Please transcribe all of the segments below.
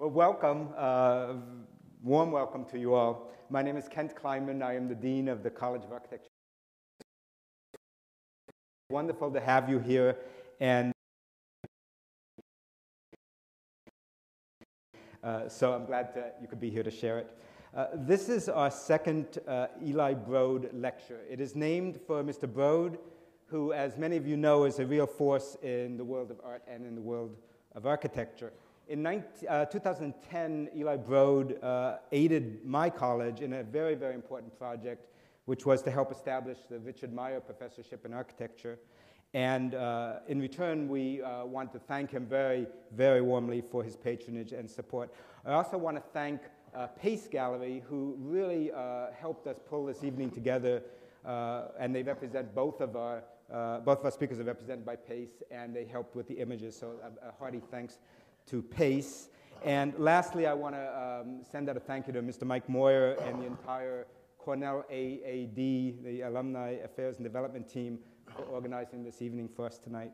Well, welcome, warm welcome to you all. My name is Kent Kleinman. I am the Dean of the College of Architecture. Wonderful to have you here, and so I'm glad that you could be here to share it. This is our second Eli Broad Lecture. It is named for Mr. Broad, who, as many of you know, is a real force in the world of art and in the world of architecture. In 2010, Eli Broad aided my college in a very, very important project, which was to help establish the Richard Meyer Professorship in Architecture. And in return, we want to thank him very, very warmly for his patronage and support. I also want to thank Pace Gallery, who really helped us pull this evening together, and they represent both of our speakers are represented by Pace, and they helped with the images, so a hearty thanks to Pace. And lastly, I want to send out a thank you to Mr. Mike Moyer and the entire Cornell AAD, the Alumni Affairs and Development team, for organizing this evening for us tonight.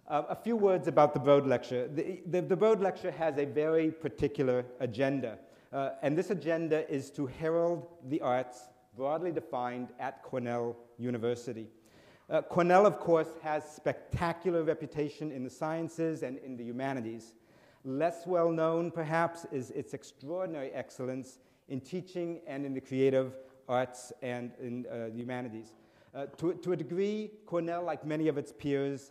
A few words about the Broad Lecture. The Broad Lecture has a very particular agenda, and this agenda is to herald the arts, broadly defined, at Cornell University. Cornell, of course, has spectacular reputation in the sciences and in the humanities. Less well known, perhaps, is its extraordinary excellence in teaching and in the creative arts and in the humanities. To a degree, Cornell, like many of its peers,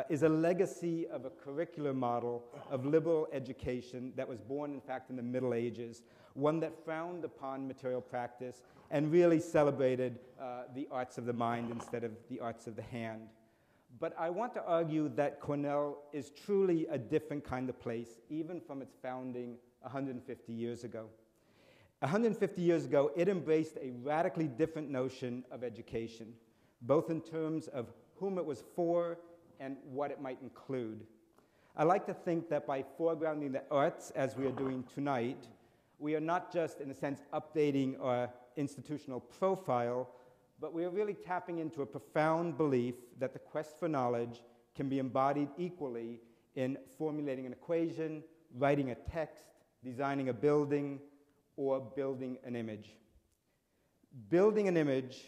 is a legacy of a curricular model of liberal education that was born, in fact, in the Middle Ages, one that frowned upon material practice and really celebrated the arts of the mind instead of the arts of the hand. But I want to argue that Cornell is truly a different kind of place, even from its founding 150 years ago. 150 years ago, it embraced a radically different notion of education, both in terms of whom it was for and what it might include. I like to think that by foregrounding the arts, as we are doing tonight, we are not just, in a sense, updating our institutional profile, but we are really tapping into a profound belief that the quest for knowledge can be embodied equally in formulating an equation, writing a text, designing a building, or building an image. Building an image.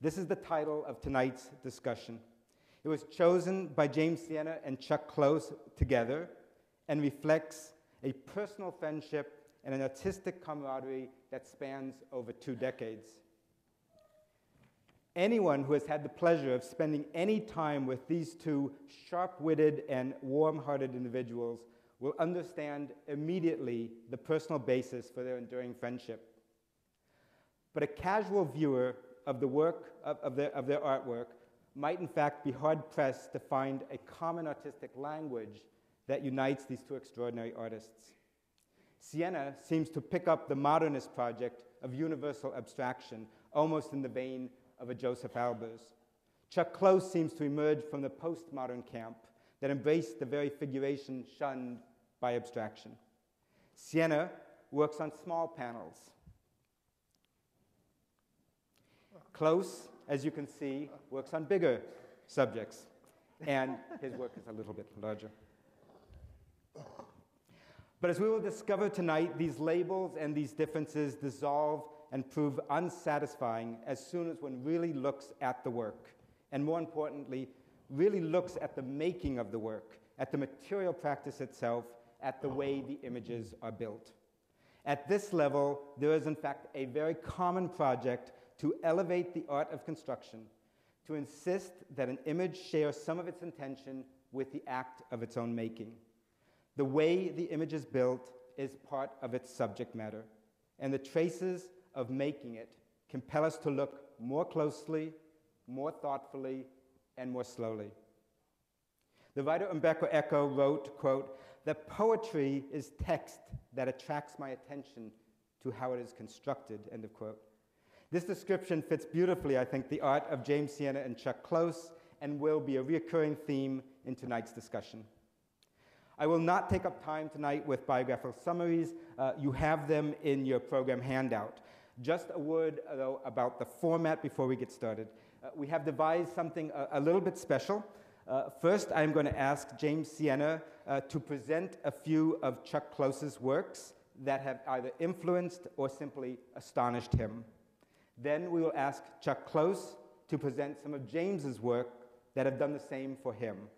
This is the title of tonight's discussion. It was chosen by James Sienna and Chuck Close together and reflects a personal friendship and an artistic camaraderie that spans over 2 decades. Anyone who has had the pleasure of spending any time with these two sharp-witted and warm-hearted individuals will understand immediately the personal basis for their enduring friendship. But a casual viewer of the work of their artwork might in fact be hard-pressed to find a common artistic language that unites these two extraordinary artists. Siena seems to pick up the modernist project of universal abstraction, almost in the vein of a Joseph Albers. Chuck Close seems to emerge from the postmodern camp that embraced the very figuration shunned by abstraction. Siena works on small panels. Close, as you can see, works on bigger subjects, and his work is a little bit larger. But as we will discover tonight, these labels and these differences dissolve and prove unsatisfying as soon as one really looks at the work, and more importantly, really looks at the making of the work, at the material practice itself, at the way the images are built. At this level, there is in fact a very common project to elevate the art of construction, to insist that an image share some of its intention with the act of its own making. The way the image is built is part of its subject matter, and the traces of making it compel us to look more closely, more thoughtfully, and more slowly. The writer Umberto Eco wrote, quote, "that poetry is text that attracts my attention to how it is constructed," end of quote. This description fits beautifully, I think, the art of James Siena and Chuck Close, and will be a recurring theme in tonight's discussion. I will not take up time tonight with biographical summaries. You have them in your program handout. Just a word, though, about the format before we get started. We have devised something a little bit special. First, I'm going to ask James Sienna to present a few of Chuck Close's works that have either influenced or simply astonished him. Then we will ask Chuck Close to present some of James's work that have done the same for him.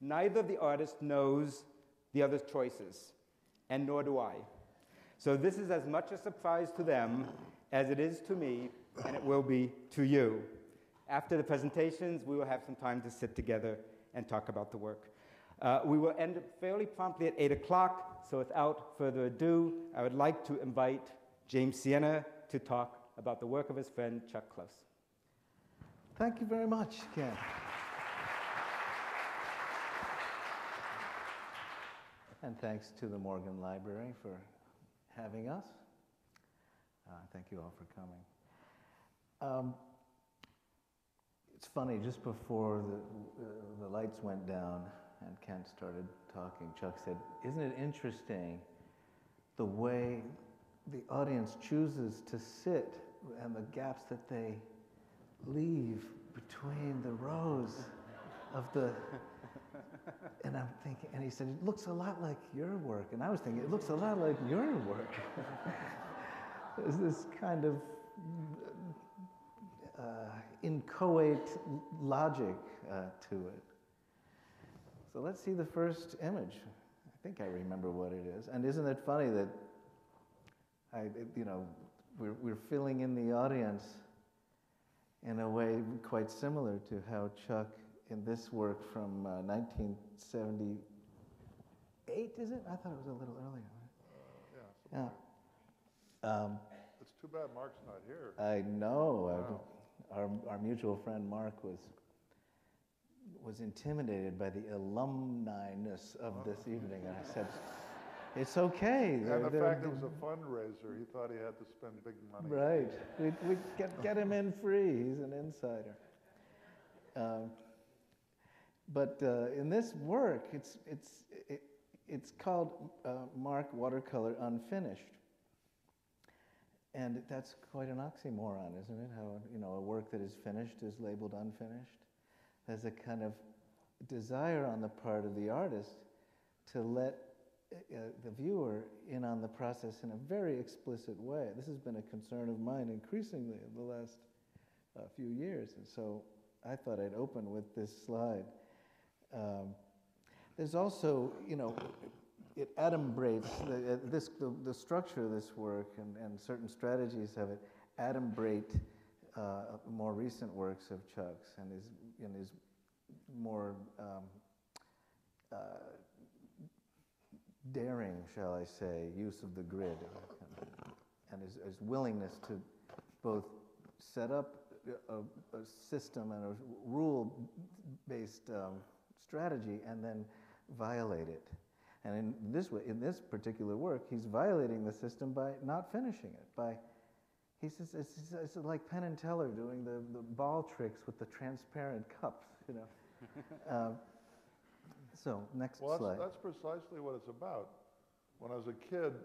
Neither of the artists knows the other's choices, and nor do I. So this is as much a surprise to them as it is to me, and it will be to you. After the presentations, we will have some time to sit together and talk about the work. We will end fairly promptly at 8 o'clock, so without further ado, I would like to invite James Sienna to talk about the work of his friend Chuck Close. Thank you very much, Ken. And thanks to the Morgan Library for having us. Thank you all for coming. It's funny, just before the lights went down and Kent started talking, Chuck said, "Isn't it interesting the way the audience chooses to sit and the gaps that they leave between the rows of the..." And I'm thinking, and he said, "It looks a lot like your work." And I was thinking, it looks a lot like your work. There's this kind of inchoate logic to it. So let's see the first image. I think I remember what it is. And isn't it funny that we're filling in the audience in a way quite similar to how Chuck, in this work from 1978, is it? I thought it was a little earlier. Yeah. Yeah. It's too bad Mark's not here. I know. Wow. Our mutual friend Mark was intimidated by the alumni-ness of this evening, and I said, "It's okay." And the fact it was a fundraiser, he thought he had to spend big money. Right. We get him in free. He's an insider. But in this work, it's called Mark Watercolor Unfinished. And that's quite an oxymoron, isn't it? How, a work that is finished is labeled unfinished. There's a kind of desire on the part of the artist to let the viewer in on the process in a very explicit way. This has been a concern of mine increasingly in the last few years, and so I thought I'd open with this slide. There's also, it adumbrates, the structure of this work and certain strategies of it adumbrate more recent works of Chuck's and his more daring, shall I say, use of the grid and his willingness to both set up a system and a rule-based strategy and then violate it. And in this particular work, he's violating the system by not finishing it. He says it's like Penn and Teller doing the ball tricks with the transparent cups, So next slide. That's precisely what it's about. When I was a kid,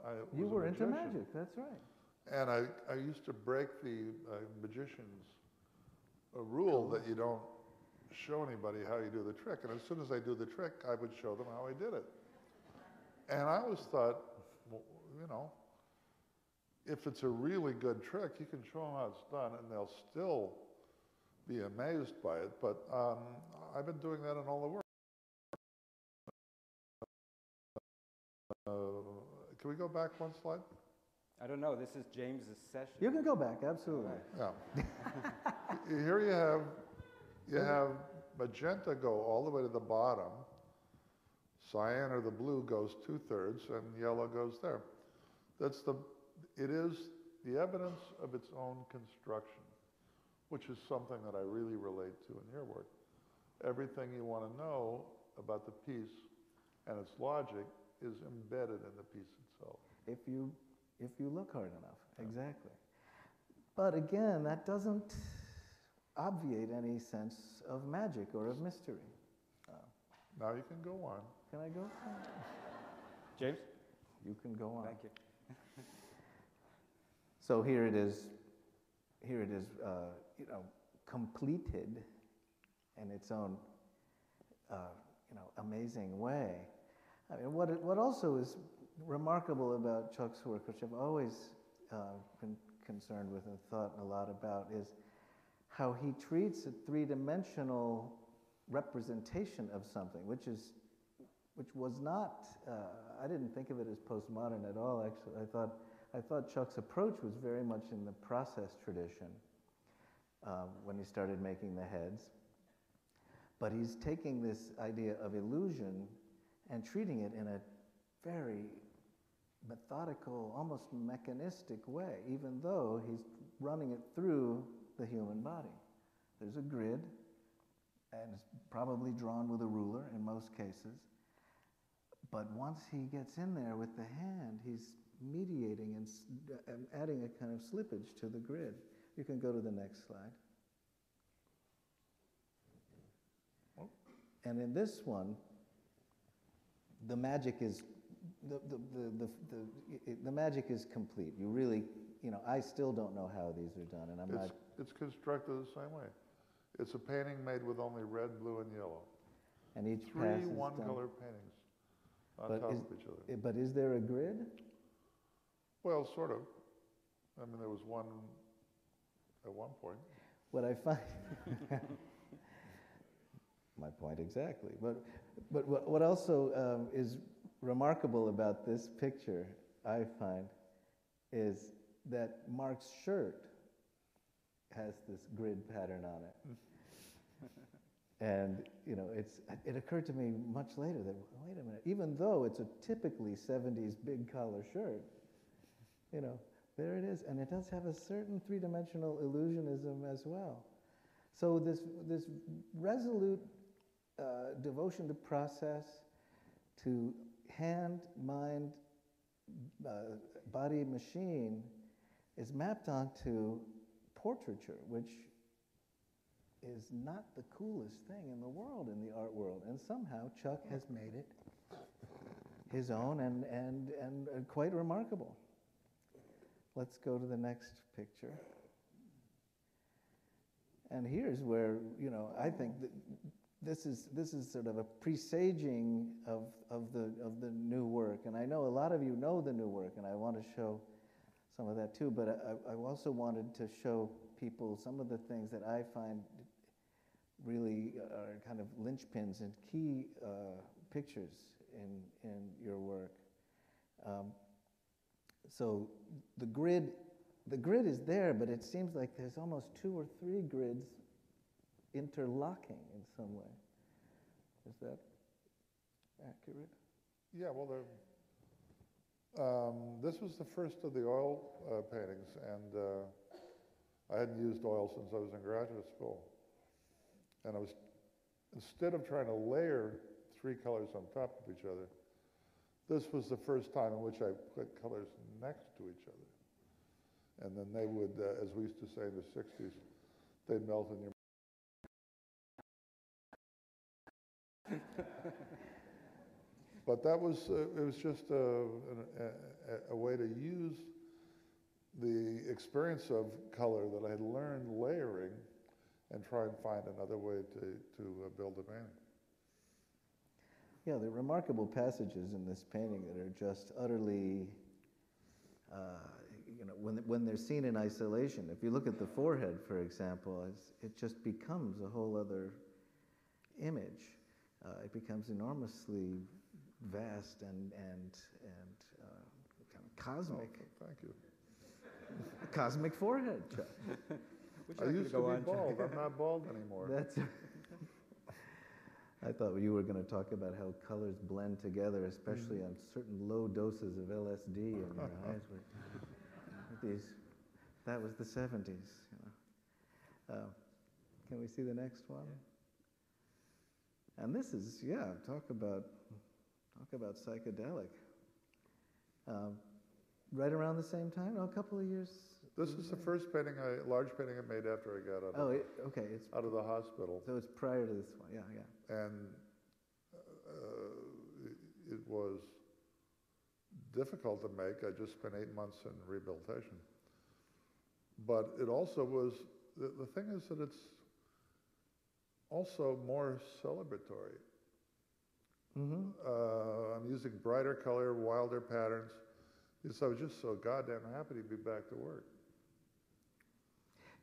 I was You were a into magician. magic, that's right. And I used to break the magician's rule that you don't show anybody how you do the trick. And as soon as I do the trick, I would show them how I did it. And I always thought, well, if it's a really good trick, you can show them how it's done, and they'll still be amazed by it. But I've been doing that in all the work. Can we go back one slide? I don't know, this is James's session. You can go back, absolutely. Yeah. Here you have magenta go all the way to the bottom. Cyan or the blue goes 2/3, and yellow goes there. It is the evidence of its own construction, which is something that I really relate to in your work. Everything you want to know about the piece and its logic is embedded in the piece itself. If you look hard enough, exactly. But again, that doesn't obviate any sense of magic or of mystery. Now you can go on. Can I go? James? You can go on. Thank you. So here it is, completed in its own amazing way. I mean, what also is remarkable about Chuck's work, which I've always been concerned with and thought a lot about, is how he treats a three-dimensional representation of something, which was not. I didn't think of it as postmodern at all. Actually, I thought Chuck's approach was very much in the process tradition when he started making the heads. But he's taking this idea of illusion and treating it in a very methodical, almost mechanistic way, even though he's running it through the human body. There's a grid, and it's probably drawn with a ruler in most cases. But once he gets in there with the hand, he's mediating and adding a kind of slippage to the grid. You can go to the next slide. And in this one, the magic is the magic is complete. You really, I still don't know how these are done, and It's constructed the same way. It's a painting made with only red, blue, and yellow. And each three pass is one-color paintings on top of each other. But is there a grid? Well, sort of. I mean, there was one at one point. What I find, my point exactly. But what also is remarkable about this picture, I find, is that Mark's shirt has this grid pattern on it. And, it occurred to me much later that, wait a minute, even though it's a typically 70s big collar shirt, there it is. And it does have a certain three-dimensional illusionism as well. So this resolute devotion to process, to hand, mind, body, machine, is mapped onto portraiture, which is not the coolest thing in the world, in the art world. And somehow Chuck has made it his own and quite remarkable. Let's go to the next picture. And here's where, I think that this is sort of a presaging of the new work. And I know a lot of you know the new work, and I want to show some of that too. But I also wanted to show people some of the things that I find really are kind of linchpins and key pictures in your work. So the grid is there, but it seems like there's almost 2 or 3 grids interlocking in some way. Is that accurate? Yeah, well, this was the first of the oil paintings, and I hadn't used oil since I was in graduate school. And I was, instead of trying to layer 3 colors on top of each other, this was the first time in which I put colors next to each other. And then they would, as we used to say in the 60s, they'd melt in your But that was, it was just a way to use the experience of color that I had learned layering and try and find another way to build a painting. Yeah, there are remarkable passages in this painting that are just utterly, when they're seen in isolation. If you look at the forehead, for example, it just becomes a whole other image. It becomes enormously vast and kind of cosmic. Oh, thank you. Cosmic forehead, Chuck. I used to be bald. I'm not bald anymore. I thought you were going to talk about how colors blend together, especially on certain low doses of LSD in your eyes. That was the 70s. Can we see the next one? And this is, talk about psychedelic. Right around the same time, a couple of years. This is the first painting, large painting I made after I got out of the hospital. So it's prior to this one, yeah. And it was difficult to make. I just spent 8 months in rehabilitation. But it also was, the thing is that it's also more celebratory. I'm using brighter color, wilder patterns, because I was just so goddamn happy to be back to work.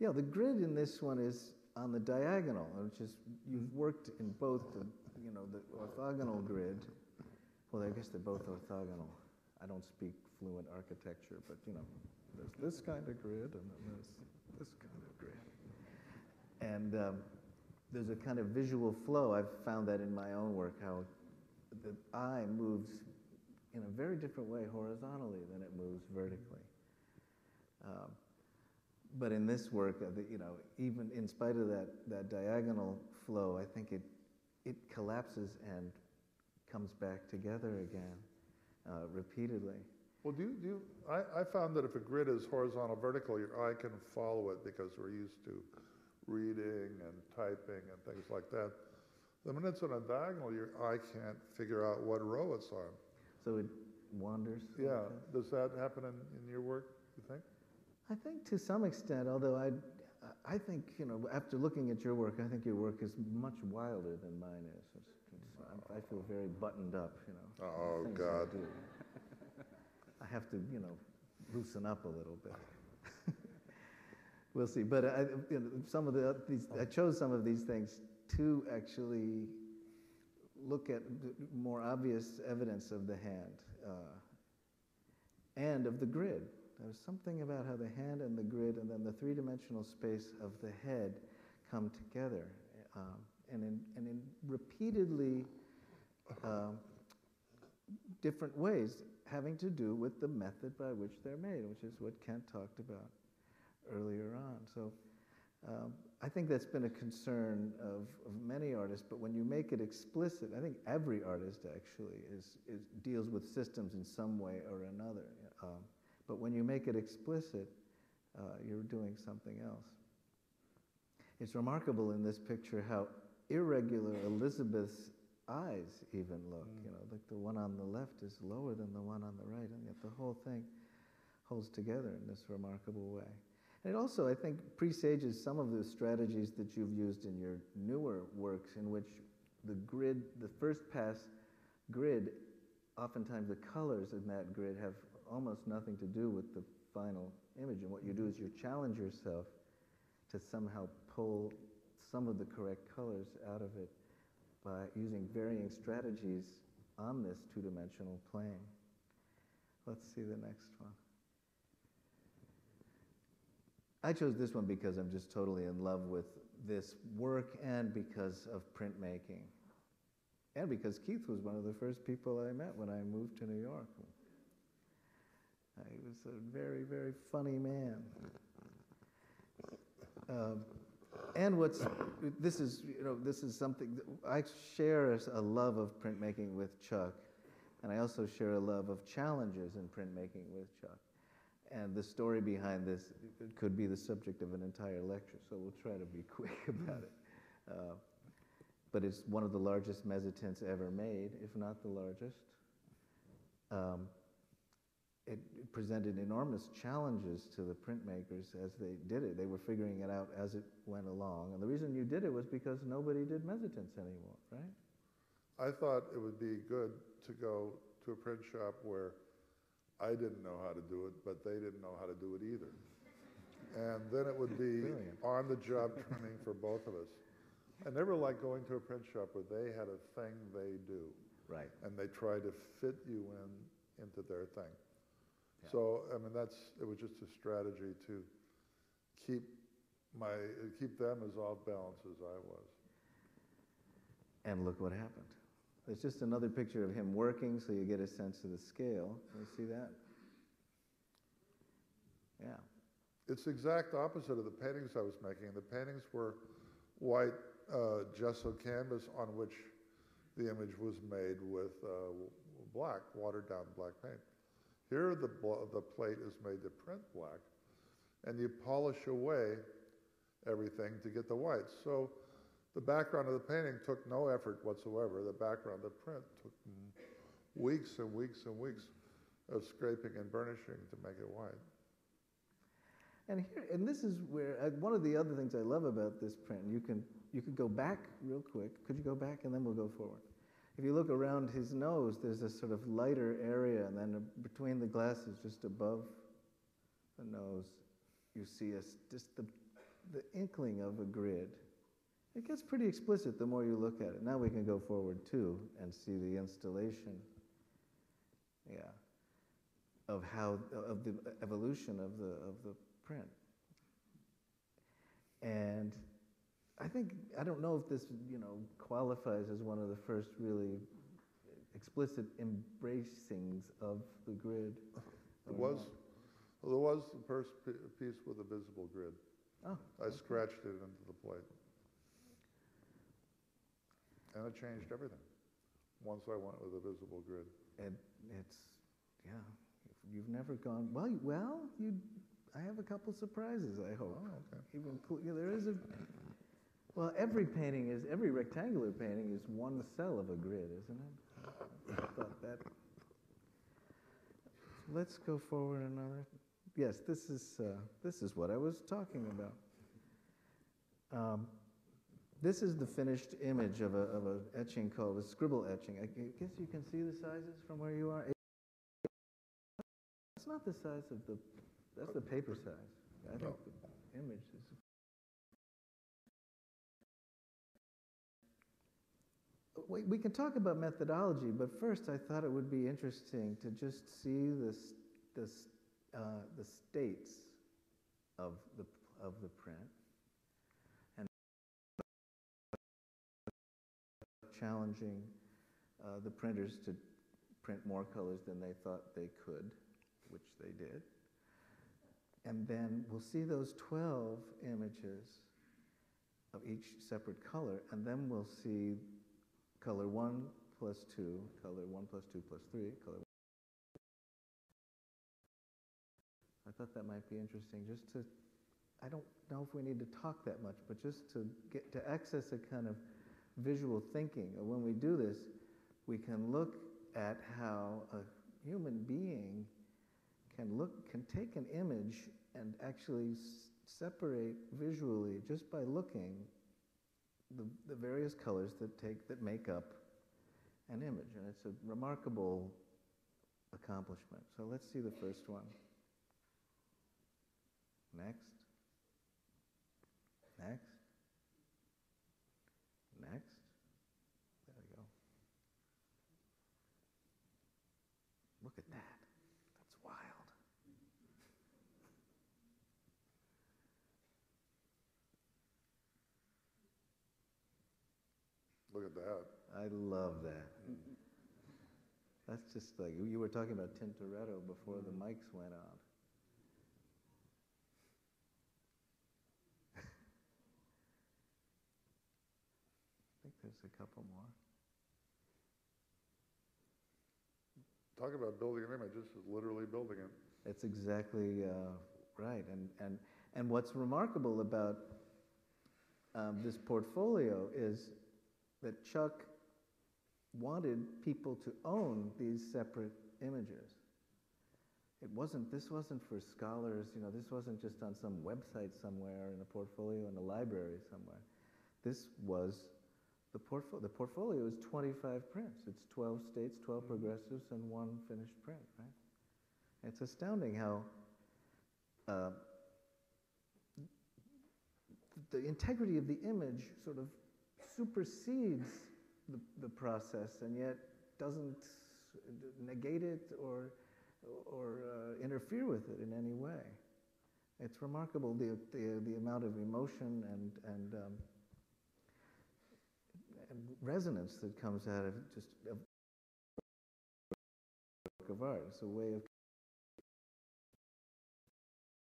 Yeah, the grid in this one is on the diagonal, which is, you've worked in both the, the orthogonal grid. Well, I guess they're both orthogonal. I don't speak fluent architecture, but there's this kind of grid, and then there's this kind of grid. And there's a kind of visual flow. I've found that in my own work, how the eye moves in a very different way horizontally than it moves vertically. But in this work, even in spite of that diagonal flow, I think it collapses and comes back together again repeatedly. Well, I found that if a grid is horizontal vertical, your eye can follow it because we're used to reading and typing and things like that. The minute it's on a diagonal, your eye can't figure out what row it's on. So it wanders? Yeah. Does that happen in your work, you think? I think to some extent, although I think, after looking at your work, I think your work is much wilder than mine is. I feel very buttoned up, Oh, God. I have to, loosen up a little bit. We'll see. But I chose some of these things to actually look at more obvious evidence of the hand and of the grid. There's something about how the hand and the grid and then the three-dimensional space of the head come together, and in repeatedly different ways, having to do with the method by which they're made, which is what Kent talked about earlier on. So I think that's been a concern of many artists, but when you make it explicit, I think every artist actually deals with systems in some way or another. But when you make it explicit, you're doing something else. It's remarkable in this picture how irregular Elizabeth's eyes even look. Like the one on the left is lower than the one on the right, and yet the whole thing holds together in this remarkable way. And it also, I think, presages some of the strategies that you've used in your newer works, in which the grid, the first pass grid, oftentimes the colors in that grid have almost nothing to do with the final image. And what you do is you challenge yourself to somehow pull some of the correct colors out of it by using varying strategies on this two-dimensional plane. Let's see the next one. I chose this one because I'm just totally in love with this work and because of printmaking. And because Keith was one of the first people I met when I moved to New York. He was a very, very funny man. And this is something, I share a love of printmaking with Chuck, and I also share a love of challenges in printmaking with Chuck. And the story behind this could be the subject of an entire lecture, so we'll try to be quick about it. But it's one of the largest mezzotints ever made, if not the largest. It presented enormous challenges to the printmakers as they did it. They were figuring it out as it went along. And the reason you did it was because nobody did mezzotints anymore, right? I thought it would be good to go to a print shop where I didn't know how to do it, but they didn't know how to do it either. And then it would be on-the-job training for both of us. I never liked going to a print shop where they had a thing they do. Right. And they try to fit you into their thing. Yeah. So, I mean, it was just a strategy to keep them as off balance as I was. And look what happened. It's just another picture of him working, so you get a sense of the scale. Can you see that? Yeah. It's the exact opposite of the paintings I was making. The paintings were white gesso canvas on which the image was made with black, watered down black paint. Here the plate is made to print black, and you polish away everything to get the whites. So the background of the painting took no effort whatsoever. The background of the print took weeks and weeks and weeks of scraping and burnishing to make it white. And this is where one of the other things I love about this print. You could go back real quick. Could you go back and then we'll go forward? if you look around his nose, there's a sort of lighter area, and then between the glasses, just above the nose, you see just the inkling of a grid. It gets pretty explicit the more you look at it. Now we can go forward too and see the installation, of the evolution of the print. And I don't know if this, qualifies as one of the first really explicit embracings of the grid. There was the first piece with a visible grid. Oh, I scratched it into the plate. And it changed everything once I went with a visible grid. And you've never gone, I have a couple surprises, I hope. Oh, okay. There is every rectangular painting is one cell of a grid, isn't it? I thought that. Let's go forward another. Yes, this is what I was talking about. This is the finished image of a etching called a scribble etching. I guess you can see the sizes from where you are. It's not the size of that's the paper size. I think the image is. We can talk about methodology, but first I thought it would be interesting to just see the states of the print, and challenging the printers to print more colors than they thought they could, which they did. And then we'll see those 12 images of each separate color, and then we'll see color 1 plus 2, color 1 plus 2 plus 3, color 1. I thought that might be interesting, just to, I don't know if we need to talk that much, but just to get to access a kind of visual thinking. And when we do this, we can look at how a human being can take an image and actually separate visually just by looking the various colors that make up an image, and it's a remarkable accomplishment. So let's see the first one. Next. Next. Next. There we go. Look at that. That's wild. Look at that. I love that. That's just like, you were talking about Tintoretto before the mics went on. I think there's a couple more. Talk about building an image. This is literally building it. That's exactly right. And what's remarkable about this portfolio is that Chuck wanted people to own these separate images. This wasn't for scholars, this wasn't just on some website somewhere in a portfolio in a library somewhere. This was the portfolio is 25 prints. It's 12 states, 12 progressives, and 1 finished print, right? It's astounding how the integrity of the image sort of supersedes the process, and yet doesn't negate it or interfere with it in any way. It's remarkable the amount of emotion and resonance that comes out of just a work of art. It's a way of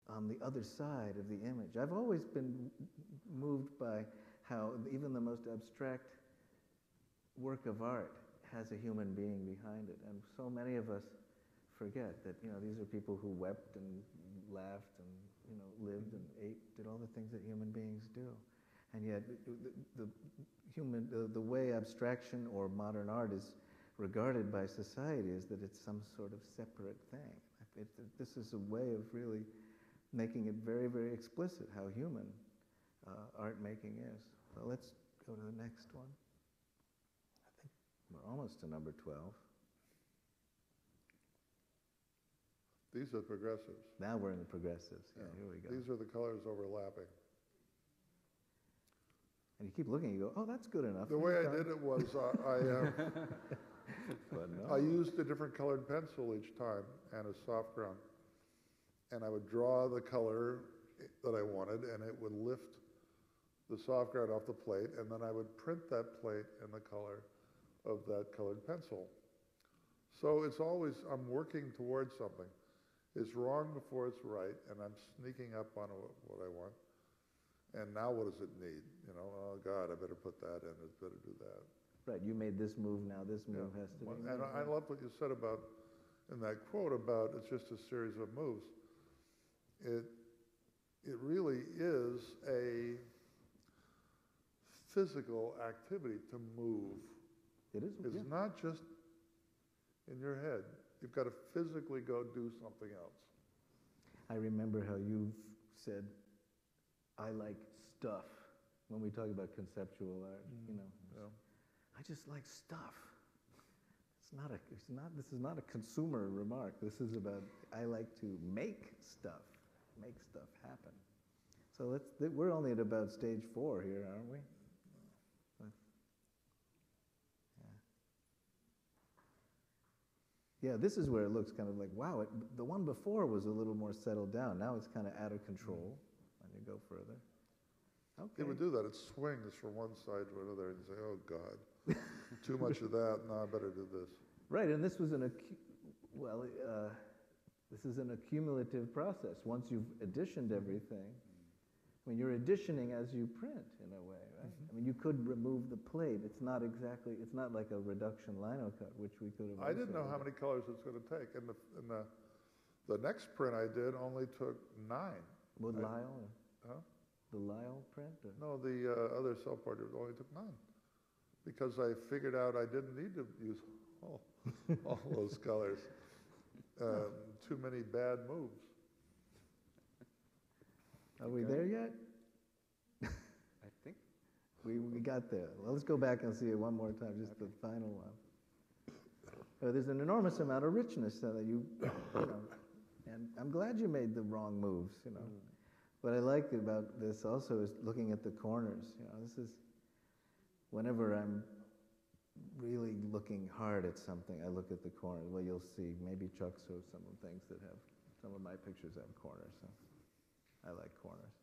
on the other side of the image. I've always been moved by how even the most abstract work of art has a human being behind it, and so many of us forget that these are people who wept and laughed and lived and ate, did all the things that human beings do, and yet the way abstraction or modern art is regarded by society is that it's some sort of separate thing. This is a way of really making it very, very explicit how human art making is. So let's go to the next one. I think we're almost to number 12. These are progressives. Now we're in the progressives. Yeah, here we go. These are the colors overlapping. And you keep looking, you go, oh, that's good enough. The way I did it was I used a different colored pencil each time and a soft ground. And I would draw the color that I wanted, and it would lift the soft ground off the plate, and then I would print that plate in the color of that colored pencil. So it's always, I'm working towards something. It's wrong before it's right, and I'm sneaking up on what I want. And now what does it need? You know, oh God, I better put that in, I better do that. Right, you made this move, now this move has to be. And I love what you said about, in that quote about it's just a series of moves. It really is a physical activity to move. It is. It's not just in your head. You've got to physically go do something else. I remember how you've said, I like stuff, when we talk about conceptual art, you know. Yeah. I just like stuff. This is not a consumer remark. This is about, I like to make stuff happen. So we're only at about stage 4 here, aren't we? Yeah, this is where it looks kind of like, wow, the one before was a little more settled down. Now it's kind of out of control when you go further. Okay. It would do that. It swings from one side to another, and you say, oh, God, too much of that. No, I better do this. Right, and this was this is an accumulative process. Once you've additioned everything, I mean, you're additioning as you print in a way, right? I mean, you could remove the plate. It's not like a reduction lino cut, which we could have. I didn't know how many colors it's going to take. And the next print I did only took 9. With Lyle? Huh? The Lyle print? Or? No, the other cell portrait only took 9. Because I figured out I didn't need to use all those colors. Too many bad moves. Are we there yet? I think. We got there. Well, let's go back and see it one more time, just the final one. There's an enormous amount of richness that you know, and I'm glad you made the wrong moves, you know. What I like about this also is looking at the corners. You know, this is, whenever I'm really looking hard at something, I look at the corners. Well, you'll see, maybe Chuck shows some of the things that have, some of my pictures have corners, so I like corners.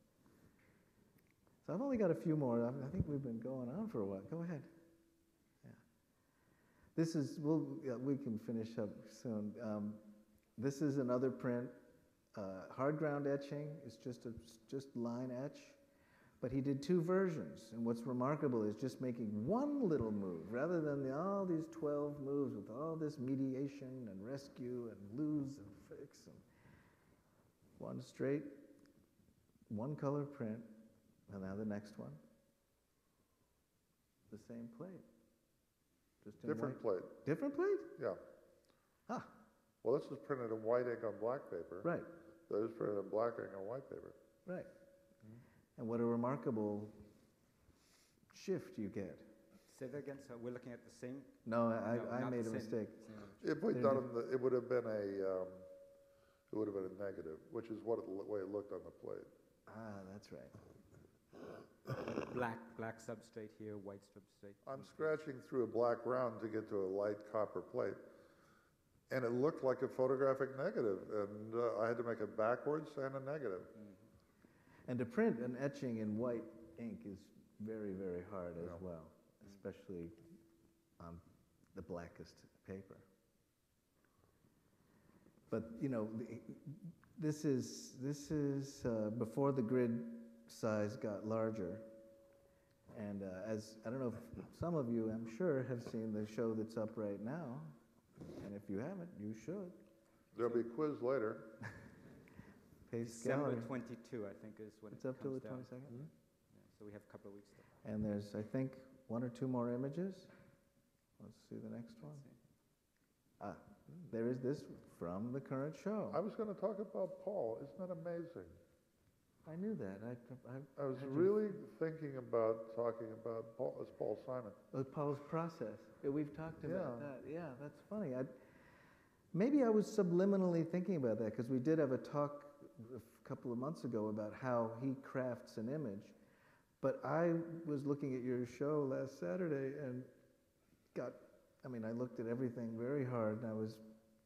So I've only got a few more. I think we've been going on for a while. Go ahead. Yeah. This is, we can finish up soon. This is another print. Hard ground etching is just line etch. But he did 2 versions, and what's remarkable is just making one little move, rather than all these 12 moves with all this mediation and rescue and lose and fix. And one straight, one color print, and now the next one. The same plate. Just in Different white. plate. Different plate? Yeah. Ah. Well, this was printed in white ink on black paper. Right. That was printed in black ink on white paper. Right. And what a remarkable shift you get. Say that again. So we're looking at the same. No, I not made the a same- mistake. same image. If we'd done them, it would have been a negative, which is the way it looked on the plate. Ah, that's right. Black substrate here, white substrate. I'm scratching through a black ground to get to a light copper plate, and it looked like a photographic negative, and I had to make it backwards and a negative. And to print an etching in white ink is very, very hard as well, especially on the blackest paper. But you know, this is before the grid size got larger. And as I don't know if some of you, I'm sure, have seen the show that's up right now, and if you haven't, you should. There'll be a quiz later. December 22, I think, is when It's it up till the comes down. 22nd. Yeah, so we have a couple of weeks left. And there's, I think, 1 or 2 more images. Let's see the next one. Ah, there is this from the current show. I was going to talk about Paul. Isn't that amazing? I knew that. I was really thinking about talking about Paul Simon. Paul's process. Yeah, we've talked about Yeah. that. Yeah, that's funny. Maybe I was subliminally thinking about that because we did have a talk a couple of months ago about how he crafts an image. But I was looking at your show last Saturday and I looked at everything very hard, and I was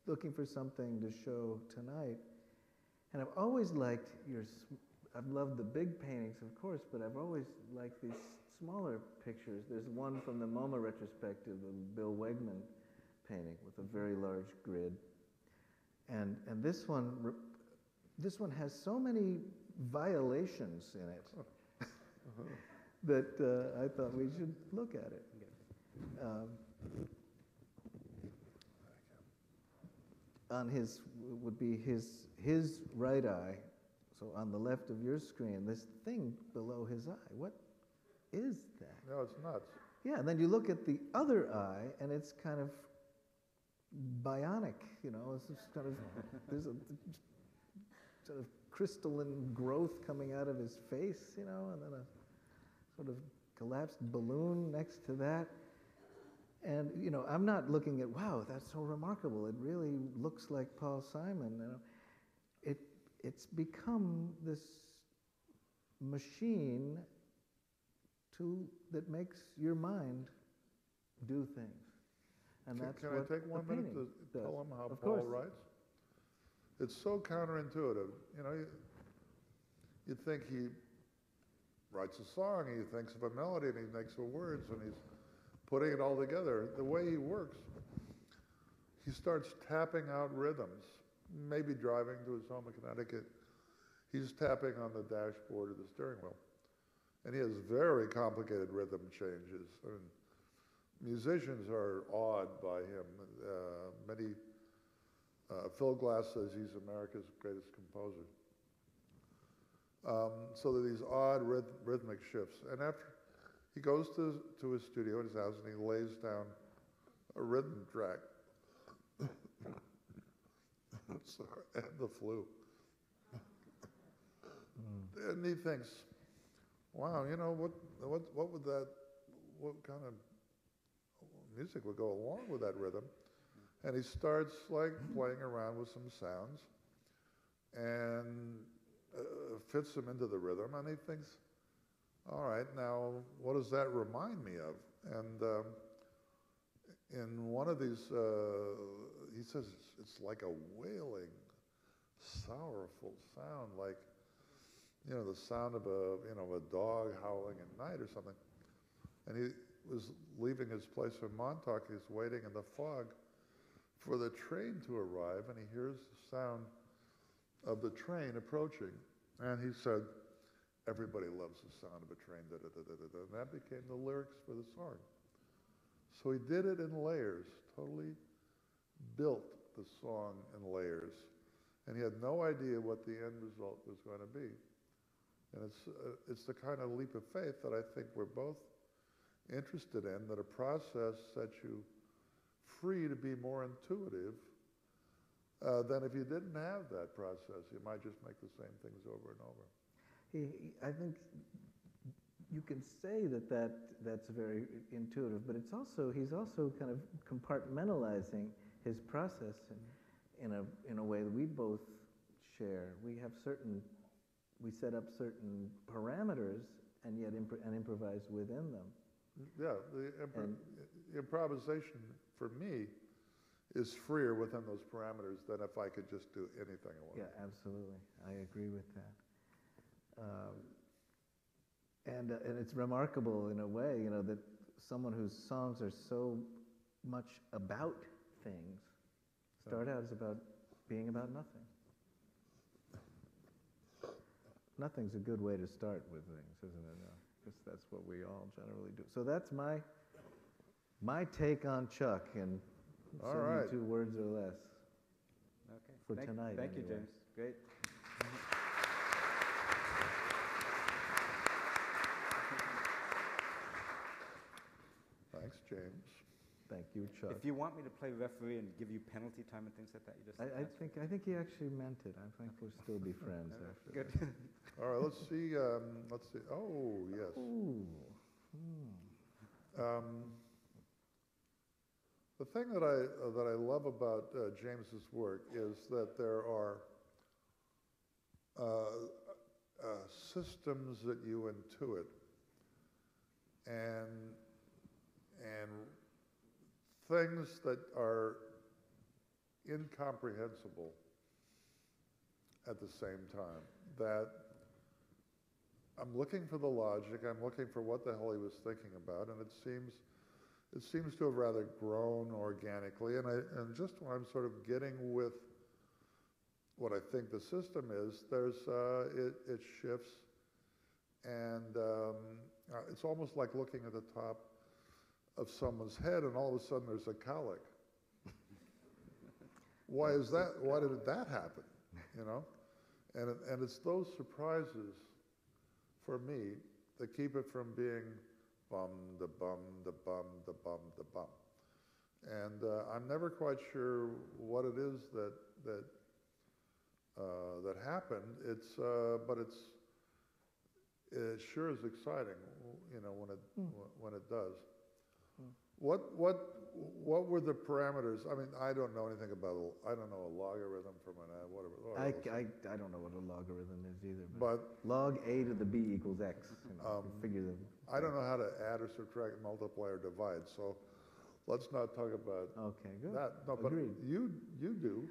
looking for something to show tonight. And I've always liked I've loved the big paintings, of course, but I've always liked these smaller pictures. There's one from the MoMA retrospective of Bill Wegman painting with a very large grid. And this one has so many violations in it that I thought we should look at it. On would be his right eye. So on the left of your screen, this thing below his eye. What is that? No, it's nuts. Yeah, and then you look at the other eye, and it's kind of bionic. It's just kind of there's a sort of crystalline growth coming out of his face, and then a sort of collapsed balloon next to that. And I'm not looking at, wow, that's so remarkable. It really looks like Paul Simon. It's become this machine that makes your mind do things. And that's Can what I take 1 minute to does. tell him how Of Paul course. writes? It's so counterintuitive. You think he writes a song, he thinks of a melody, and he thinks of words, and he's putting it all together. The way he works, he starts tapping out rhythms. Maybe driving to his home in Connecticut, he's tapping on the dashboard of the steering wheel. And he has very complicated rhythm changes. Musicians are awed by him. Phil Glass says he's America's greatest composer. So there are these odd rhythmic shifts. And after he goes to his studio at his house and he lays down a rhythm track. Sorry, and the flu. And he thinks, wow, what kind of music would go along with that rhythm? And he starts playing around with some sounds and fits them into the rhythm, and he thinks, all right, now what does that remind me of? And in one of these, he says it's like a wailing, sorrowful sound, like the sound of a dog howling at night or something. And he was leaving his place in Montauk. He's waiting in the fog for the train to arrive, and he hears the sound of the train approaching. And he said, everybody loves the sound of a train, da, da, da, da, da, da. And that became the lyrics for the song. So he did it in layers, totally built the song in layers. And he had no idea what the end result was going to be. And it's the kind of leap of faith that I think we're both interested in, that a process sets you free to be more intuitive than if you didn't have that process. You might just make the same things over and over. I think you can say that's very intuitive, but he's also kind of compartmentalizing his process in a way that we both share. We set up certain parameters and yet improvise within them. Yeah, the improvisation for me is freer within those parameters than if I could just do anything I want. Yeah, absolutely. I agree with that. And it's remarkable in a way, that someone whose songs are so much about things start out as being about nothing. Nothing's a good way to start with things, isn't it? Because that's what we all generally do. So that's my take on Chuck in 72 words or less. Okay. For tonight. Thank you, anyway. James. Great. Thanks, James. Thank you, Chuck. If you want me to play referee and give you penalty time and things like that, you just I think he actually meant it. I think we'll still be friends after. Good. All right, let's see. Oh, yes. Ooh. The thing that I love about James's work is that there are systems that you intuit and things that are incomprehensible at the same time. That I'm looking for the logic, I'm looking for what the hell he was thinking about, and it seems to have rather grown organically, and just when I'm sort of getting with what I think the system is, it shifts, and it's almost like looking at the top of someone's head, and all of a sudden there's a colic. Why is that? Why did that happen? You know, and it's those surprises for me that keep it from being bum, da bum, da bum, da bum, da bum. And I'm never quite sure what it is that happened. But it sure is exciting, you know, when it does. What were the parameters? I mean, I don't know anything about. I don't know a logarithm from whatever. I don't know what a logarithm is either. But log a to the b equals x. You know, figure them. I don't know how to add or subtract, multiply or divide. So let's not talk about that. No, but agreed. You do.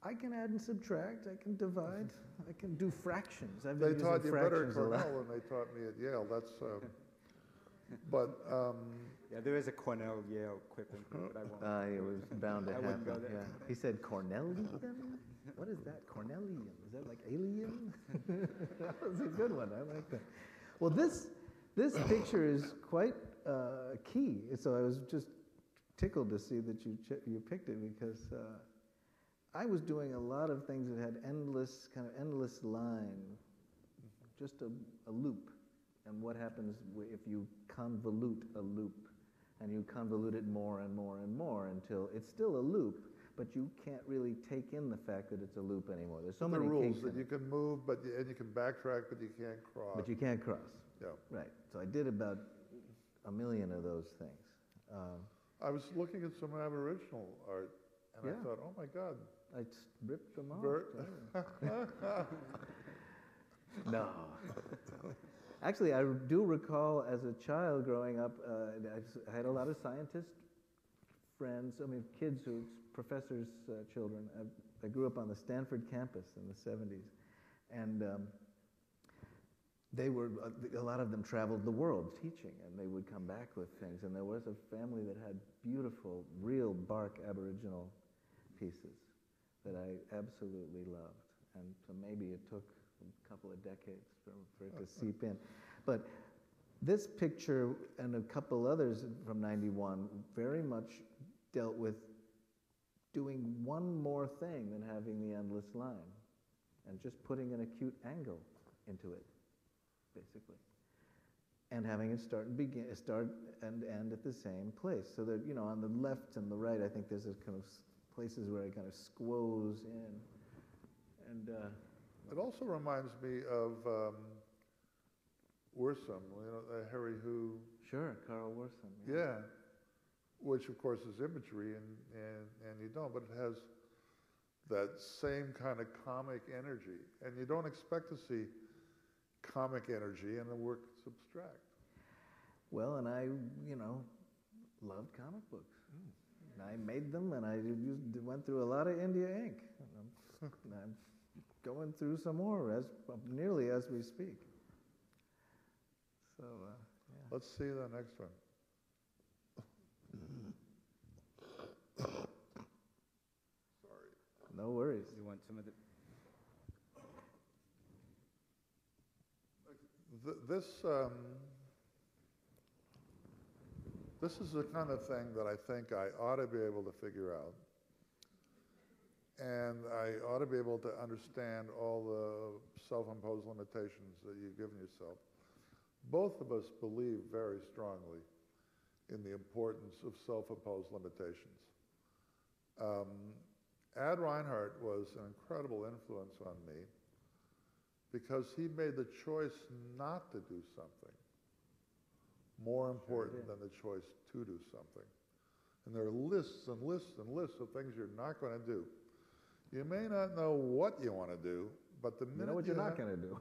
I can add and subtract. I can divide. I can do fractions. I've They been taught using you better at fractions a lot. Cornell than they taught me at Yale. That's. But. Yeah, there is a Cornell Yale quip in here, but I won't. It was bound to I happen. wouldn't go there. Yeah. He said Cornellian? What is that? Cornellian? Is that like alien? That was a good one. I like that. Well, this picture is quite key. So I was just tickled to see that you picked it, because I was doing a lot of things that had endless line, just a loop. And what happens if you convolute a loop? And you convolute it more and more and more until it's still a loop, but you can't really take in the fact that it's a loop anymore. There's so many rules that you can move, and you can backtrack, but you can't cross. But you can't cross. Yeah. Right. So I did about 1 million of those things. I was looking at some Aboriginal art, and I thought, oh my God. I ripped them off. No. Actually, I do recall as a child growing up, I had a lot of scientist friends, kids, professors' children. I grew up on the Stanford campus in the 70s. And a lot of them traveled the world teaching, and they would come back with things. And there was a family that had beautiful, real bark Aboriginal pieces that I absolutely loved. And so maybe it took a couple of decades for it to seep in. But this picture and a couple others from '91 very much dealt with doing one more thing than having the endless line, and just putting an acute angle into it, basically. And having it start and end at the same place. So that, you know, on the left and the right, I think there's a kind of places where it kind of squoze in. And it also reminds me of Wirsum, you know, Harry Hu. Sure, Carl Wirsum. Yeah, which of course is imagery, and you don't, but it has that same kind of comic energy, and you don't expect to see comic energy in a work that's abstract. Well, and I, you know, loved comic books. And I made them, and I went through a lot of India ink. And I'm going through some more, nearly as we speak. So, yeah. Let's see the next one. Sorry. No worries. You want some of the... This is the kind of thing that I think I ought to be able to figure out. And I ought to be able to understand all the self-imposed limitations that you've given yourself. Both of us believe very strongly in the importance of self-imposed limitations. Ad Reinhardt was an incredible influence on me because he made the choice not to do something more important than the choice to do something. And there are lists and lists and lists of things you're not going to do. You may not know what you want to do, but the minute you know what you're not going to do.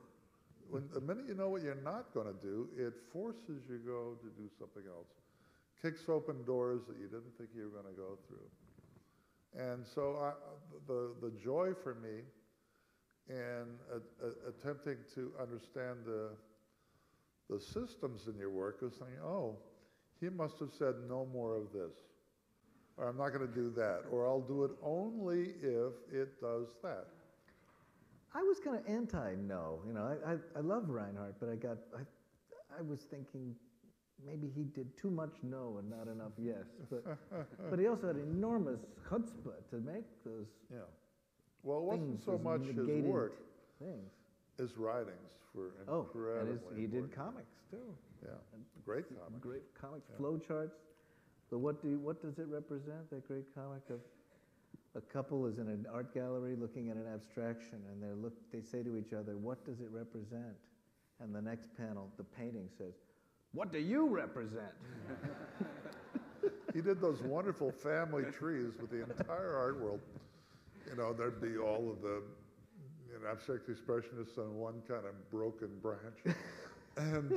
The minute you know what you're not going to do, it forces you go to do something else. Kicks open doors that you didn't think you were going to go through. And so the joy for me in attempting to understand the systems in your work is saying, oh, he must have said no more of this, or I'm not going to do that, or I'll do it only if it does that. I was kind of anti-no. You know, I love Reinhardt, but I was thinking maybe he did too much no and not enough yes. But he also had enormous chutzpah to make those. Yeah. Well, it wasn't so much his work, things. his writings were incredibly and he did important. comics too. Yeah, great comics. Great comics, flow charts. But what does it represent? That great comic of a couple is in an art gallery looking at an abstraction, and they say to each other, "What does it represent?" And the next panel, the painting says, "What do you represent?" He did those wonderful family trees with the entire art world. You know, there'd be all of the abstract expressionists on one kind of broken branch, and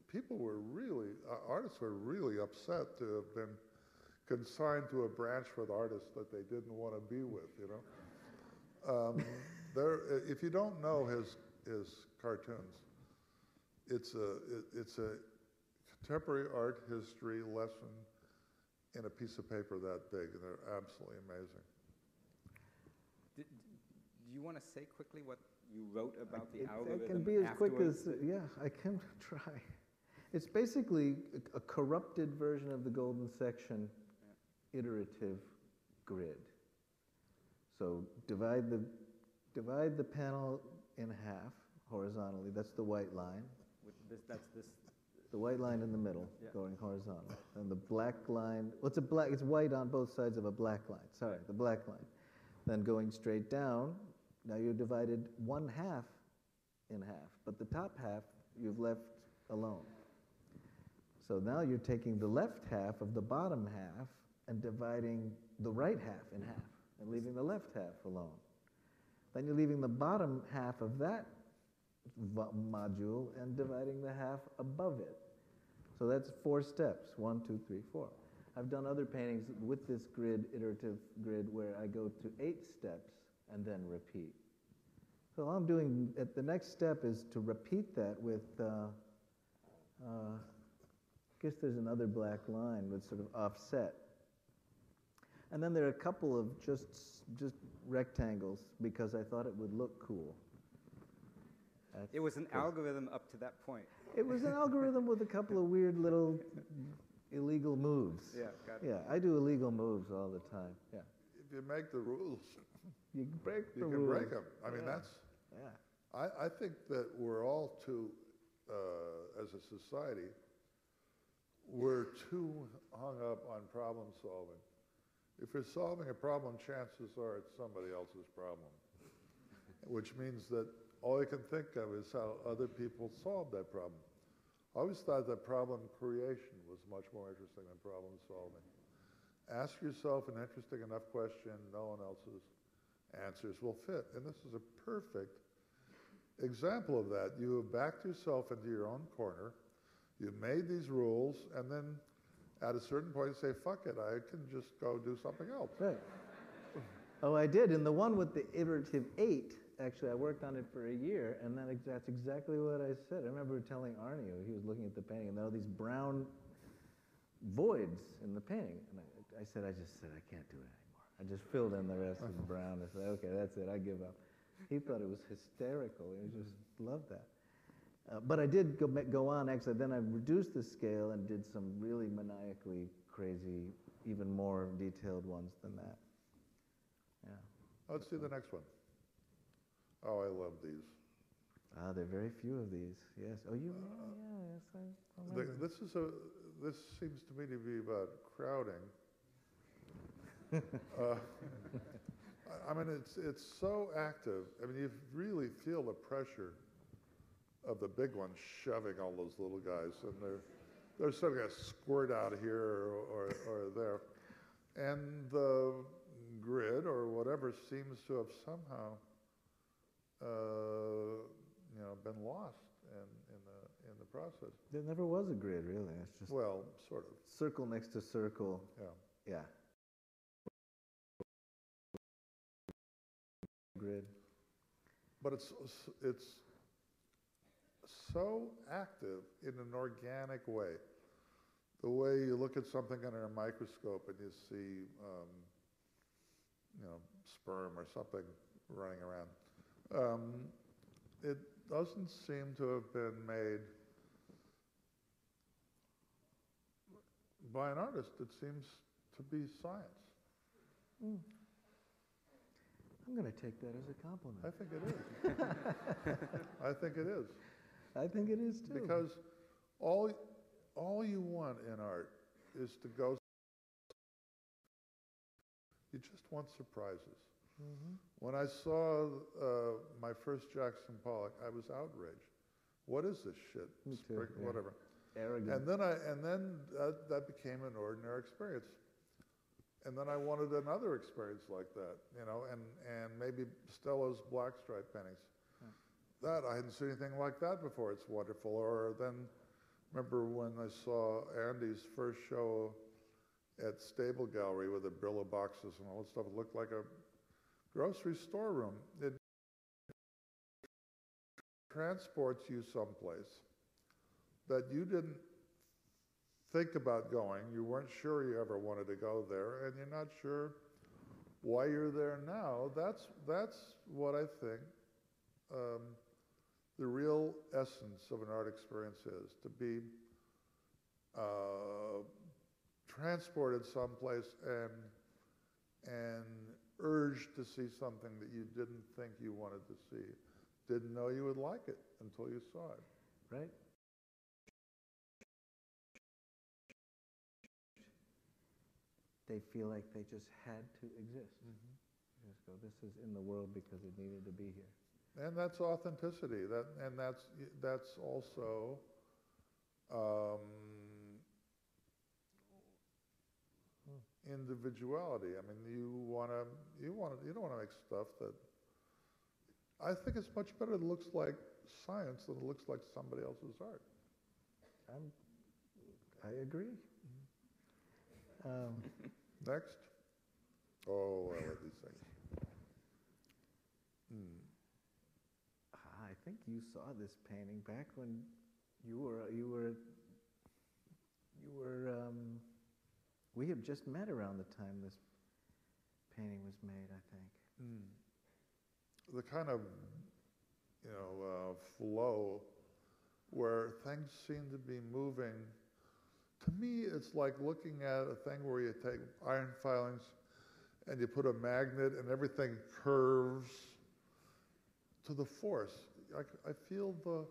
people were really, artists were really upset to have been consigned to a branch with artists that they didn't want to be with. You know, if you don't know his cartoons, it's a contemporary art history lesson in a piece of paper that big, and they're absolutely amazing. Do you want to say quickly what you wrote about the algorithm? I can be as quick afterwards? as, yeah, I can try. It's basically a corrupted version of the golden section iterative grid. So divide the panel in half horizontally. That's the white line. That's this. The white line in the middle, going horizontal. And the black line, well, it's white on both sides of a black line. Sorry, the black line. Then going straight down, now you've divided one half in half, but the top half you've left alone. So now you're taking the left half of the bottom half and dividing the right half in half and leaving the left half alone. Then you're leaving the bottom half of that module and dividing the half above it. So that's 4 steps, 1, 2, 3, 4. I've done other paintings with this grid, iterative grid, where I go to 8 steps and then repeat. So all I'm doing at the next step is to repeat that with, I guess there's another black line with sort of offset. And then there are a couple of just rectangles because I thought it would look cool. It was an algorithm up to that point. It was an algorithm with a couple of weird little illegal moves. Yeah, got it. Yeah, I do illegal moves all the time. Yeah. If you make the rules, You break the you rules. can break them. I mean, Yeah. that's. Yeah. I think that we're all too, as a society, we're too hung up on problem solving. If you're solving a problem, chances are it's somebody else's problem, which means that all you can think of is how other people solve that problem. I always thought that problem creation was much more interesting than problem solving. Ask yourself an interesting enough question, no one else's answers will fit. And this is a perfect example of that. You have backed yourself into your own corner, you've made these rules, and then at a certain point you say, fuck it, I can just go do something else. Right. Oh, I did. In the one with the iterative 8, actually, I worked on it for a year, and that's exactly what I said. I remember telling Arnie, he was looking at the painting, and there were these brown voids in the painting. And I just said, I can't do it anymore. I just filled in the rest with brown. I said, okay, that's it, I give up. He thought it was hysterical. He just loved that. But I did go on, actually, then I reduced the scale and did some really maniacally crazy, even more detailed ones than that. Yeah. Let's do the next one. Oh, I love these. There are very few of these. Yes. Oh, you? Yeah. Yes, I remember. This seems to me to be about crowding. I mean, it's so active. I mean, you really feel the pressure of the big ones shoving all those little guys, and they're sort of going to squirt out here or there, and the grid or whatever seems to have somehow, been lost in the process. There never was a grid, really. It's just sort of circle next to circle. Yeah. Grid. But it's so active in an organic way. The way you look at something under a microscope and you see, sperm or something running around. It doesn't seem to have been made by an artist. It seems to be science. Mm. I'm going to take that as a compliment. I think it is. I think it is. I think it is too. Because all you want in art is to go. You just want surprises. Mm-hmm. When I saw my first Jackson Pollock, I was outraged. What is this shit? Me too. Yeah. Whatever. Arrogant. And then that became an ordinary experience. And then I wanted another experience like that, and maybe Stella's black stripe paintings. That I hadn't seen anything like that before. It's wonderful. Or then, remember when I saw Andy's first show at Stable Gallery with the Brillo boxes and all that stuff. It looked like a grocery store room. It transports you someplace that you didn't think about going. You weren't sure you ever wanted to go there, and you're not sure why you're there now. That's what I think the real essence of an art experience is, to be transported someplace and urged to see something that you didn't think you wanted to see, didn't know you would like it until you saw it. Right? They feel like they just had to exist. Mm-hmm. You just go, this is in the world because it needed to be here. And that's authenticity. That's also individuality. I mean, you don't want to make stuff that. I think it's much better that it looks like science than it looks like somebody else's art. I agree. Next. Oh, I like these things. I think you saw this painting back when you were. We had just met around the time this painting was made, I think. The kind of, flow where things seem to be moving. To me, it's like looking at a thing where you take iron filings and you put a magnet and everything curves to the force. I feel the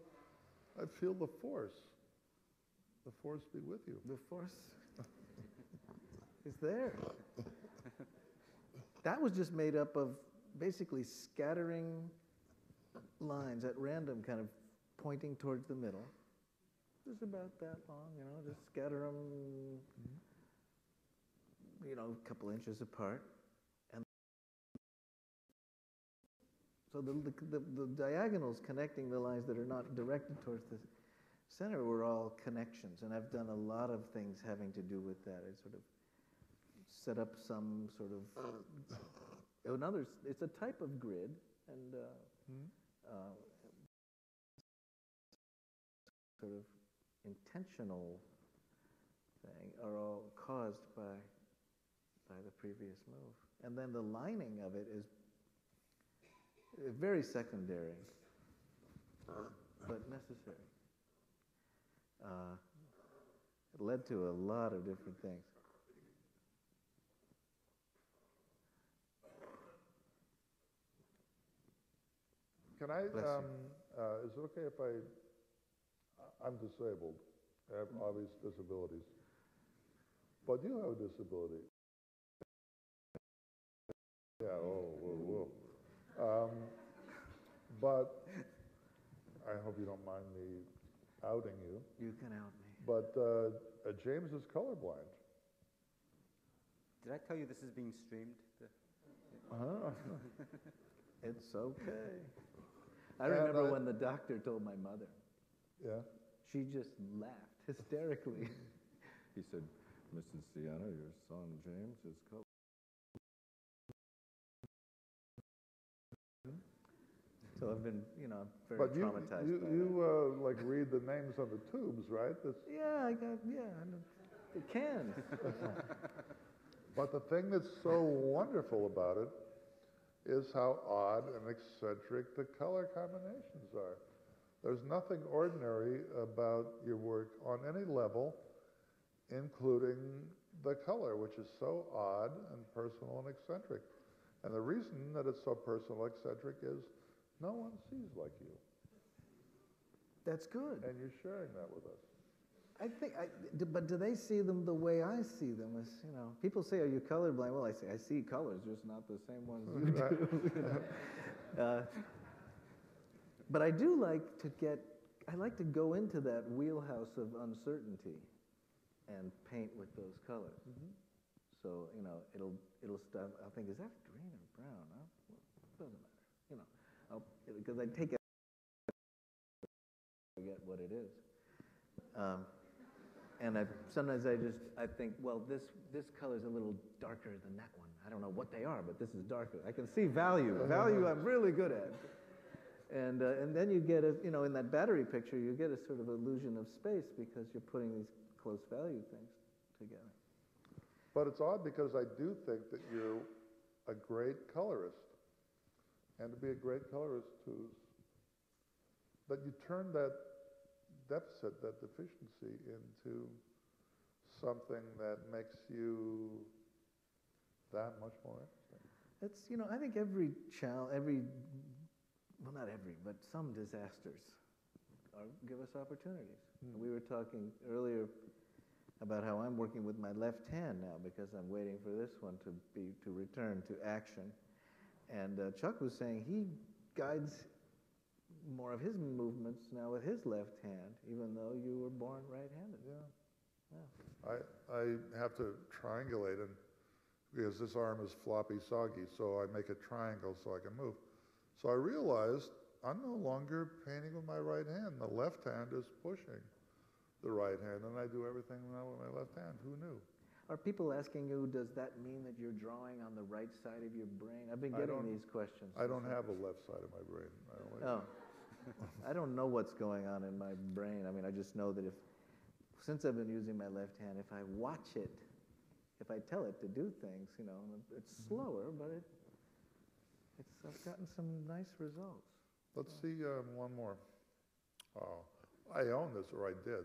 force. The force be with you. The force is there. That was just made up of basically scattering lines at random, kind of pointing towards the middle. Just about that long, just scatter them, a couple inches apart. And so the diagonals connecting the lines that are not directed towards the center were all connections. And I've done a lot of things having to do with that. I sort of set up some sort of, it's a type of grid, and sort of intentional thing are all caused by the previous move. And then the lining of it is very secondary, but necessary. It led to a lot of different things. Can I is it okay if I'm disabled, I have obvious disabilities, but you have a disability. Yeah, whoa. But I hope you don't mind me outing you. You can out me. But James is colorblind. Did I tell you this is being streamed? It's okay. I remember when the doctor told my mother. Yeah. She just laughed hysterically. He said, Mrs. Sienna, your son James is colorblind. So I've been, very But traumatized by that. you like read the names on the tubes, right? Yeah, I know. It can. But the thing that's so wonderful about it is how odd and eccentric the color combinations are. There's nothing ordinary about your work on any level, including the color, which is so odd and personal and eccentric. And the reason that it's so personal and eccentric is no one sees like you. That's good. And you're sharing that with us. I think, but do they see them the way I see them? As people say, "Are you colorblind?" Well, I say, I see colors, just not the same ones you do. But I do like to I like to go into that wheelhouse of uncertainty and paint with those colors. Mm-hmm. So it'll start. I'll think, is that green or brown? Well, it doesn't matter. Because I take it, forget what it is. And sometimes I think, well, this color is a little darker than that one. I don't know what they are, but this is darker. I can see value. Value I'm really good at. And then you get in that battery picture, you get a sort of illusion of space because you're putting these close value things together. But it's odd because I do think that you're a great colorist. And to be a great colorist too, that you turn that deficit, that deficiency into something that makes you that much more interesting. It's, I think not every, but some disasters give us opportunities. Mm. We were talking earlier about how I'm working with my left hand now because I'm waiting for this one to return to action. And Chuck was saying he guides more of his movements now with his left hand, even though you were born right-handed. Yeah. I have to triangulate, and because this arm is floppy, soggy, so I make a triangle so I can move. So I realized I'm no longer painting with my right hand. The left hand is pushing the right hand, and I do everything now with my left hand. Who knew? Are people asking you, does that mean that you're drawing on the right side of your brain? I've been getting these questions. I don't have a left side of my brain. I don't know what's going on in my brain. I mean, I just know that since I've been using my left hand, if I watch it, if I tell it to do things, it's slower, but I've gotten some nice results. Let's see one more. Oh, I own this, or I did.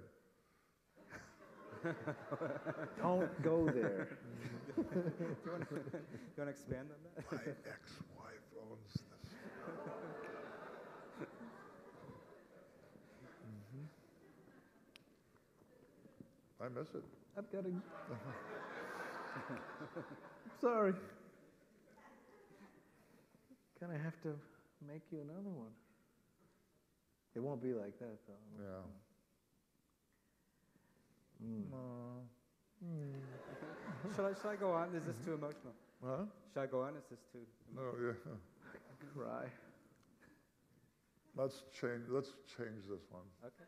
Don't go there. Do you want to expand on that? My ex-wife owns this. I miss it. I've got to. Sorry. Gonna have to make you another one. It won't be like that, though. Yeah. Shall I go on? Is this too emotional? Huh? Shall I go on? Is this too emotional? No, yeah. Cry. Let's change this one. Okay.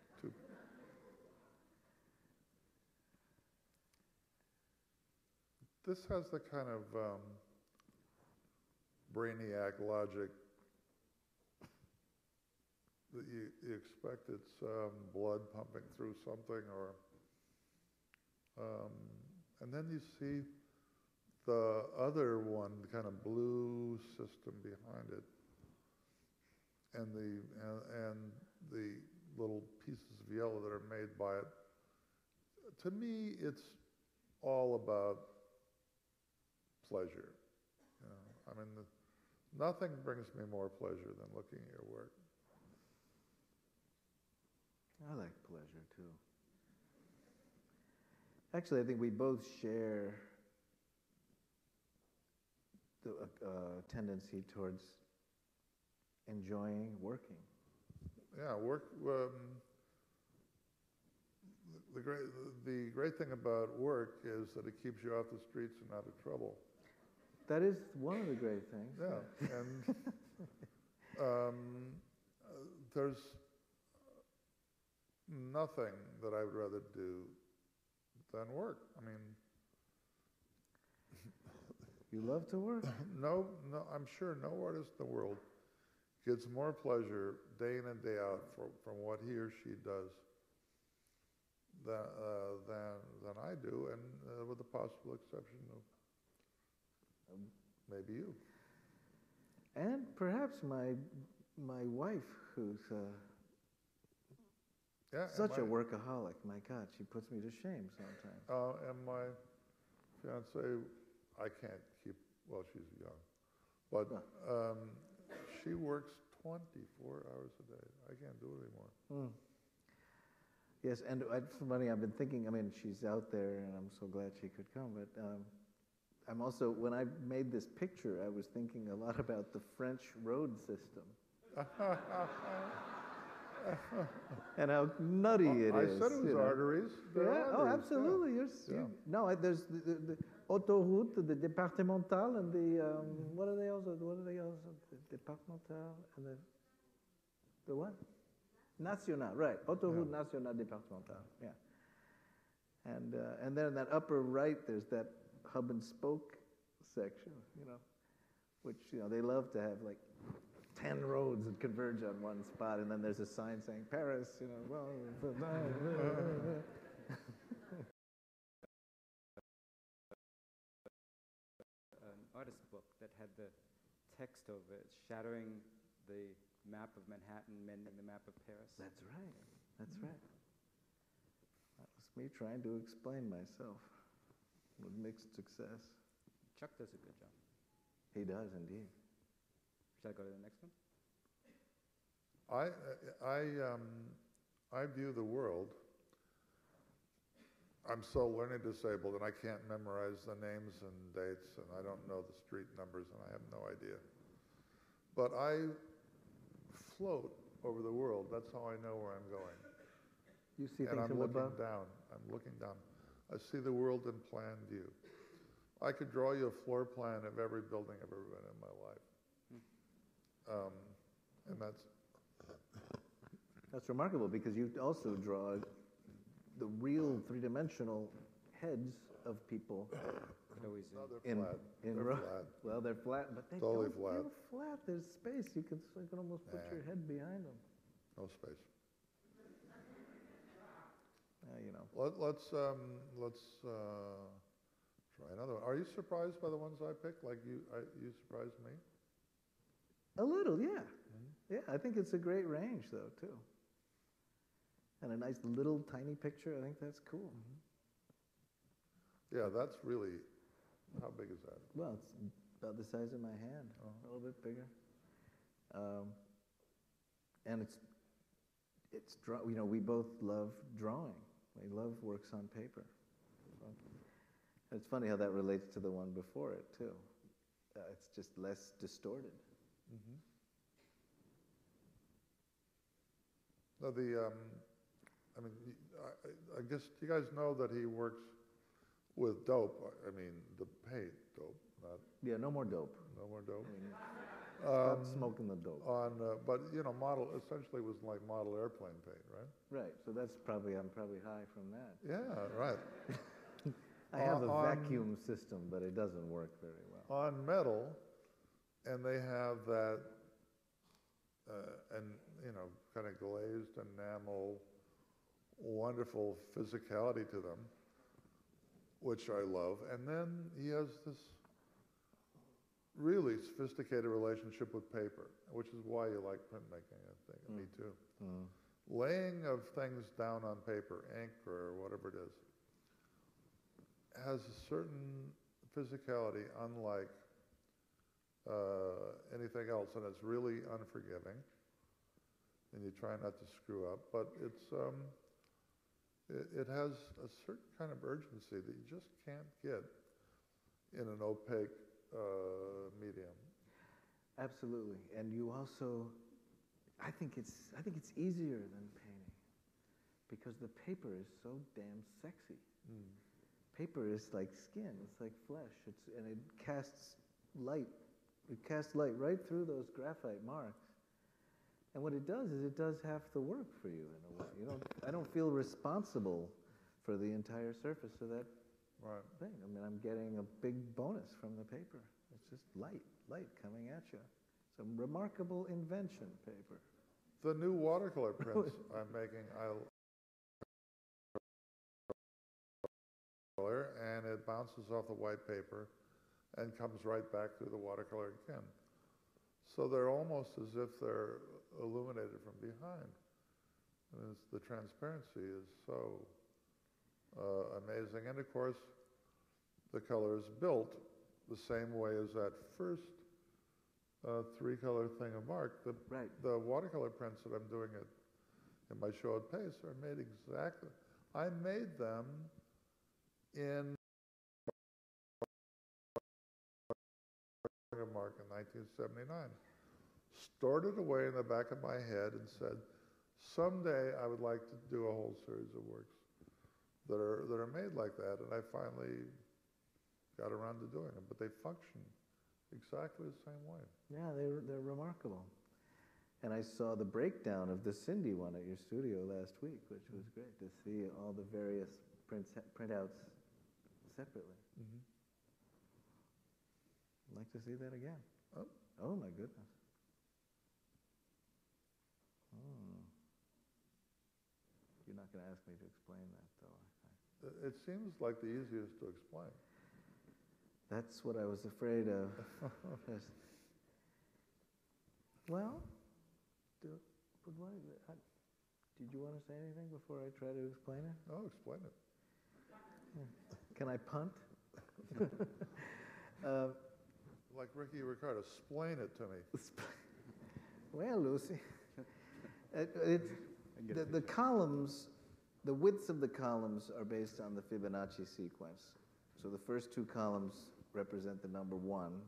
This has the kind of brainiac logic that you expect. It's blood pumping through something, and then you see the other one, the kind of blue system behind it, and the little pieces of yellow that are made by it. To me, it's all about pleasure. I mean, nothing brings me more pleasure than looking at your work. I like pleasure too. Actually, I think we both share the tendency towards enjoying working. Yeah, work. The great thing about work is that it keeps you off the streets and out of trouble. That is one of the great things. Yeah, and there's nothing that I would rather do than work. I mean, you love to work? No, I'm sure no artist in the world gets more pleasure day in and day out from what he or she does than I do, and with the possible exception of maybe you. And perhaps my wife, who's such a workaholic. My God, she puts me to shame sometimes. And my fiancée, I can't keep, well, she's young, but she works 24 hours a day. I can't do it anymore. Yes, and it's funny, I've been thinking, I mean, she's out there, and I'm so glad she could come, but I'm also, when I made this picture, I was thinking a lot about the French road system. And how nutty it is. I said it was arteries. Yeah, arteries. absolutely. Yeah. No, there's the autoroute, the départementale, and the, what are they also? The départementale and the what? National, right. Autoroute Nationale Départementale, yeah. And then in that upper right, there's that hub and spoke section, which, they love to have like 10 roads that converge on one spot, and then there's a sign saying Paris, well. An artist book that had the text over it, shattering the map of Manhattan, mending the map of Paris. That's right. That's right. That was me trying to explain myself with mixed success. Chuck does a good job. He does indeed. Should I go to the next one? I view the world. I'm so learning disabled, and I can't memorize the names and dates, and I don't know the street numbers, and I have no idea. But I float over the world. That's how I know where I'm going. You see and things I'm from looking above? down. I'm looking down. I see the world in plan view. I could draw you a floor plan of every building I've ever been in my life. And that's remarkable, because you also draw the real three-dimensional heads of people. no, they're in flat. in They're ro- flat. Well, they're flat, but they Totally don't flat. feel flat. There's space. You can almost put your head behind them. No space. Let's try another one. Are you surprised by the ones I picked? Like you surprised me? A little, yeah. Yeah, I think it's a great range, though, too. And a nice little tiny picture. I think that's cool. Yeah, that's really. How big is that? Well, it's about the size of my hand, a little bit bigger. And it's we both love drawing. We love works on paper. So, it's funny how that relates to the one before it too. It's just less distorted. No, I guess you guys know that he works with dope. I mean, the paint dope, not. Yeah, no more dope. No more dope. Stop smoking the dope. But model essentially was like model airplane paint, right? Right. So I'm probably high from that. Yeah, right. I have a vacuum system, but it doesn't work very well. On metal, and they have that, kind of glazed enamel, wonderful physicality to them, which I love. And then he has this really sophisticated relationship with paper, which is why you like printmaking, I think. Me too. Laying of things down on paper, ink or whatever it is, has a certain physicality unlike anything else, and it's really unforgiving. and you try not to screw up. But it has a certain kind of urgency that you just can't get in an opaque medium. Absolutely, and you also, I think it's easier than painting because the paper is so damn sexy. Paper is like skin, it's like flesh, and it casts light. It casts light right through those graphite marks. And what it does is it does half the work for you in a way. I don't feel responsible for the entire surface of that thing. I mean, I'm getting a big bonus from the paper. It's just light coming at you. It's a remarkable invention, paper. The new watercolor prints I'm making, and it bounces off the white paper and comes right back through the watercolor again. So they're almost as if they're illuminated from behind. And the transparency is so amazing. And of course, the color is built the same way as that first three-color thing of art. The watercolor prints that I'm doing in my show at Pace are made exactly. I made them in mark in 1979. Stored it away in the back of my head and said, someday I would like to do a whole series of works that are made like that. And I finally got around to doing them, but they function exactly the same way. Yeah, they're remarkable. And I saw the breakdown of the Cindy one at your studio last week, which was great to see all the various printouts separately. I'd like to see that again. Oh my goodness. You're not going to ask me to explain that, though. It seems like the easiest to explain. That's what I was afraid of. Well, did you want to say anything before I try to explain it? Oh, explain it. Can I punt? Like Ricky Ricardo, explain it to me. Well, Lucy, the columns, the widths of the columns are based on the Fibonacci sequence. So the first two columns represent the number 1.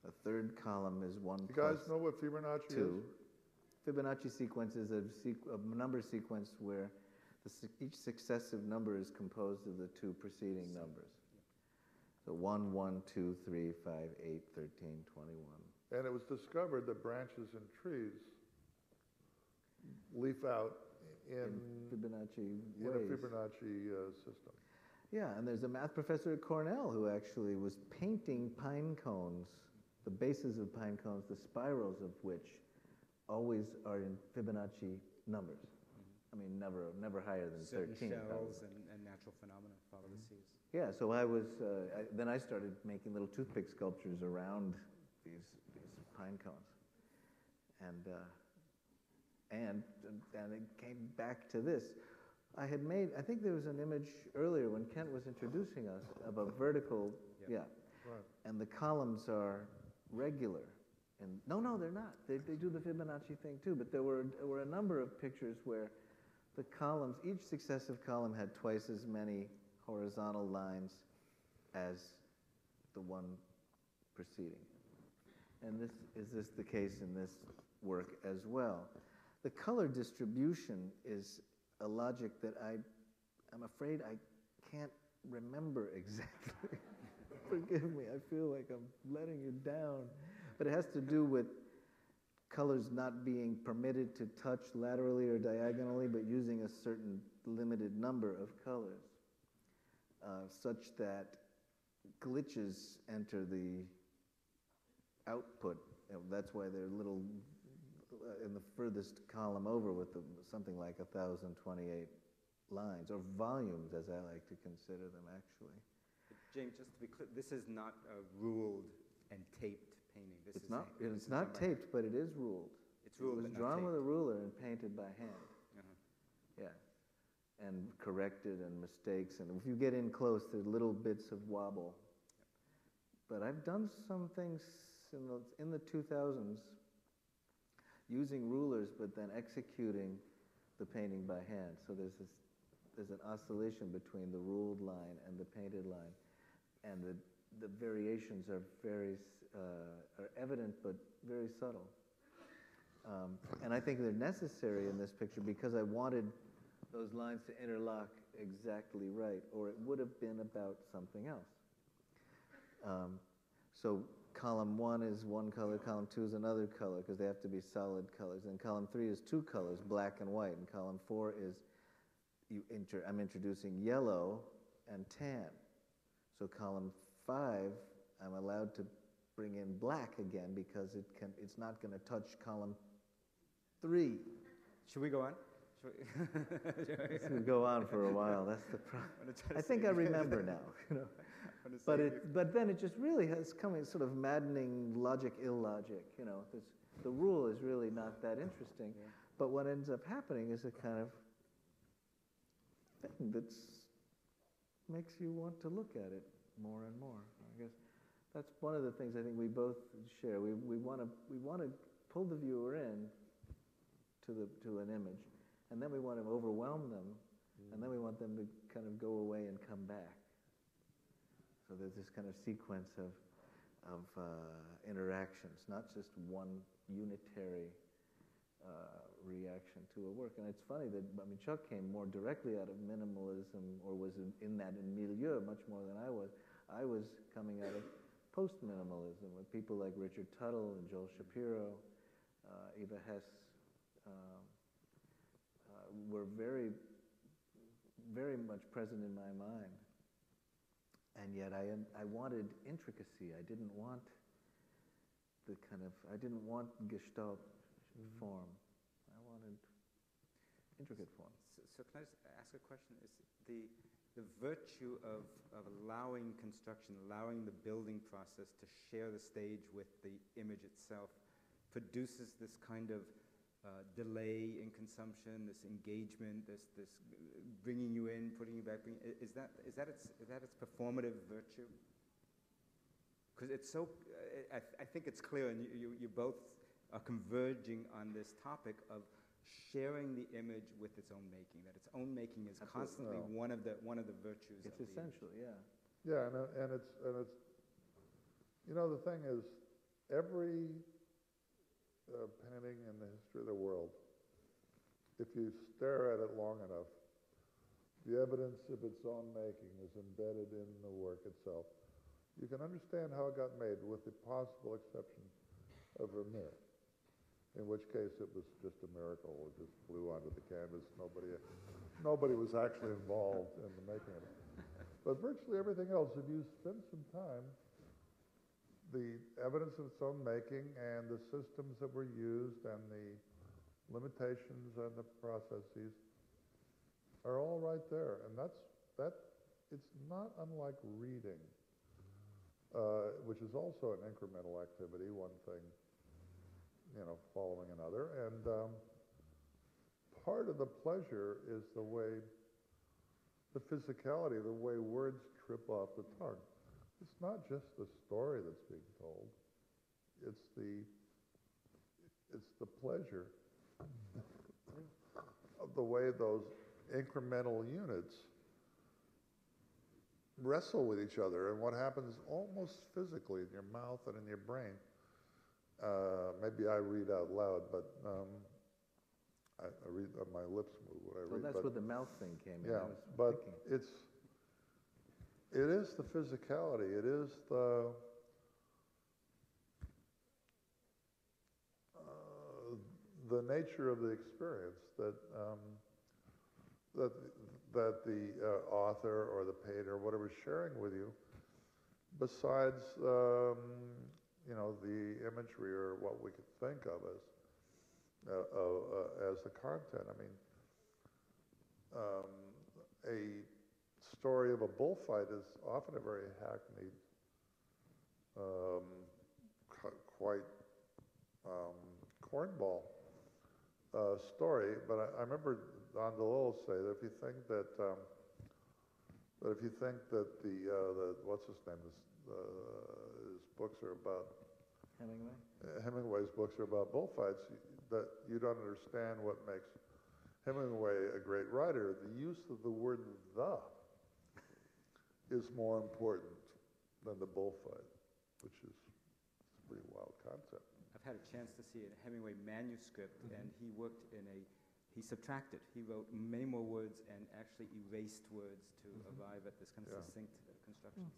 The third column is 1 You plus guys know what Fibonacci 2. is? Fibonacci sequence is a number sequence where each successive number is composed of the two preceding numbers. So 1, 1, 2, 3, 5, 8, 13, 21. And it was discovered that branches in trees leaf out in Fibonacci in a ways. Fibonacci system. Yeah, and there's a math professor at Cornell who actually was painting pine cones, the bases of pine cones, the spirals of which always are in Fibonacci numbers. I mean, never higher than Certain 13. shells and natural phenomena follow the seas. Yeah, so I was, then I started making little toothpick sculptures around these pine cones. And it came back to this. I had made, I think there was an image earlier when Kent was introducing us of a vertical, Right. and the columns are regular. And no, they're not. They do the Fibonacci thing too, but there were a number of pictures where the columns, each successive column had twice as many horizontal lines as the one preceding it. And is this the case in this work as well? The color distribution is a logic that I'm afraid I can't remember exactly. Forgive me, I feel like I'm letting you down. But it has to do with colors not being permitted to touch laterally or diagonally, but using a certain limited number of colors, such that glitches enter the output. That's why they're little in the furthest column over with something like 1,028 lines, or volumes, as I like to consider them, actually. James, just to be clear, this is not a ruled and taped painting. It's not taped, but it is ruled. It's ruled, It was but not drawn taped. with a ruler and painted by hand. Uh-huh. Yeah, and corrected and mistakes, and if you get in close, there's little bits of wobble. But I've done some things in the 2000s. using rulers, but then executing the painting by hand. So there's an oscillation between the ruled line and the painted line, and the variations are are evident but very subtle. And I think they're necessary in this picture because I wanted those lines to interlock exactly right, or it would have been about something else. So column 1 is one color, column 2 is another color, because they have to be solid colors. And column 3 is 2 colors, black and white. And column 4 is, I'm introducing yellow and tan. So column 5, I'm allowed to bring in black again because it's not going to touch column 3. Should we go on? This will go on for a while. That's the problem. I think I remember now. You know. But then it just really has coming sort of maddening logic, illogic. You know, the rule is really not that interesting. Yeah. But what ends up happening is a kind of thing that makes you want to look at it more and more. I guess that's one of the things I think we both share. We want to pull the viewer in to an image, and then we want to overwhelm them, and then we want them to kind of go away and come back. So there's this kind of sequence of interactions, not just one unitary reaction to a work. And it's funny that, I mean, Chuck came more directly out of minimalism, or was in that milieu much more than I was. I was coming out of post-minimalism with people like Richard Tuttle and Joel Shapiro, Eva Hess, were very, very much present in my mind. And yet I wanted intricacy. I didn't want I didn't want Gestalt form. I wanted intricate form. So can I just ask a question? Is the virtue of allowing construction, allowing the building process to share the stage with the image itself, produces this kind of delay in consumption, this engagement, this bringing you in, putting you back. Is that its performative virtue? Because it's so, I think it's clear, and you both are converging on this topic of sharing the image with its own making. That its own making is constantly one of the virtues. It's essential, yeah. Yeah, and it's you know, the thing is, every painting in the history of the world, if you stare at it long enough, the evidence of its own making is embedded in the work itself. You can understand how it got made, with the possible exception of Vermeer, in which case it was just a miracle. It just flew onto the canvas. Nobody was actually involved in the making of it. But virtually everything else, if you spend some time, the evidence of its own making and the systems that were used and the limitations and the processes are all right there. And it's not unlike reading, which is also an incremental activity, one thing, you know, following another. And part of the pleasure is the physicality, the way words trip off the tongue. It's not just the story that's being told. It's the pleasure of the way those incremental units wrestle with each other, and what happens almost physically in your mouth and in your brain. Maybe I read out loud, but I read, my lips move when I read. Well, that's where the mouth thing came in. Yeah, but it is the physicality. It is the nature of the experience that the author or the painter, whatever, is sharing with you. Besides, you know, the imagery or what we could think of as the content. I mean, a story of a bullfight is often a very hackneyed, quite cornball story. But I remember Don DeLillo say that if you think that the what's his name, his books are about Hemingway. Hemingway's books are about bullfights, that you don't understand what makes Hemingway a great writer. The use of the word "the" is more important than the bullfight, which is a pretty wild concept. I've had a chance to see a Hemingway manuscript, and he worked he subtracted. He wrote many more words and actually erased words to arrive at this kind of succinct constructions.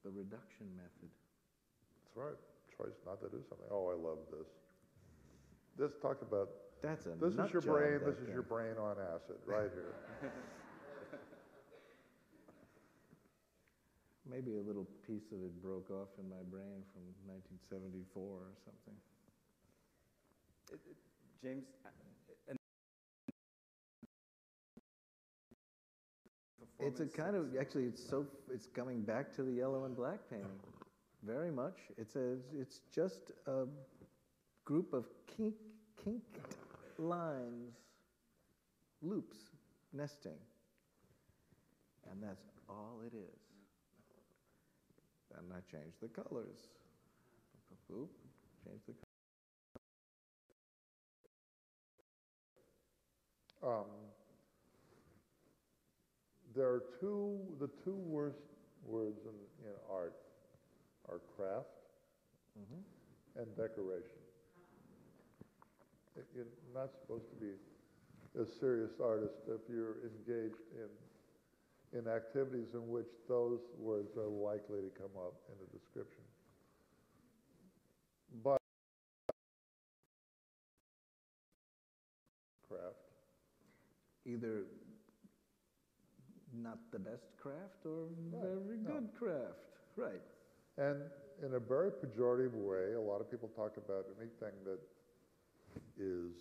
The reduction method. That's right. Choice not to do something. Oh, I love this. Talk about. That's a This nut is your job, brain. that This is guy. your brain on acid, right here. Maybe a little piece of it broke off in my brain from 1974 or something. James, It's a kind of, actually, it's coming back to the yellow and black painting, very much. It's just a group of kinked lines, loops, nesting, and that's all it is. And I changed the colors. Boop, change the colors. There are the two worst words in art are craft and decoration. You're not supposed to be a serious artist if you're engaged in activities in which those words are likely to come up in the description. But craft. Either not the best craft or very good craft. Right. And in a very pejorative way, a lot of people talk about anything that is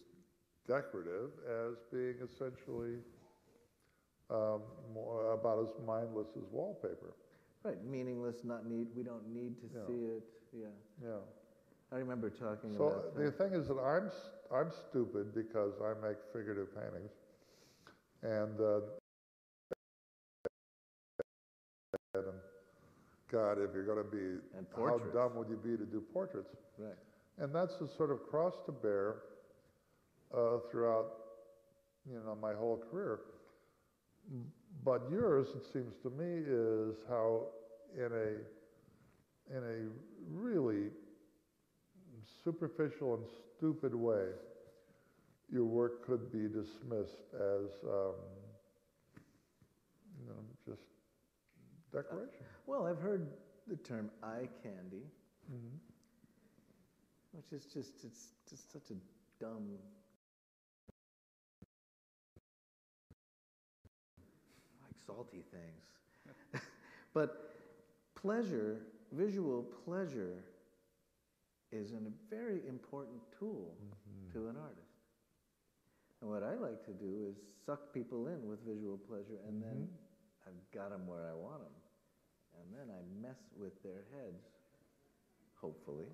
decorative as being essentially more about as mindless as wallpaper. Right, meaningless, not need. We don't need to see it. Yeah. Yeah. I remember talking So about the thing is that I'm stupid because I make figurative paintings, and God, if you're going to be, how dumb would you be to do portraits? Right. And that's a sort of cross to bear throughout, my whole career. But yours, it seems to me, is how in a really superficial and stupid way, your work could be dismissed as, just decoration. Well, I've heard the term eye candy, which is it's just such a dumb, like salty things. But pleasure, visual pleasure, is a very important tool to an artist. And what I like to do is suck people in with visual pleasure, and then I've got them where I want them. And then I mess with their heads, hopefully.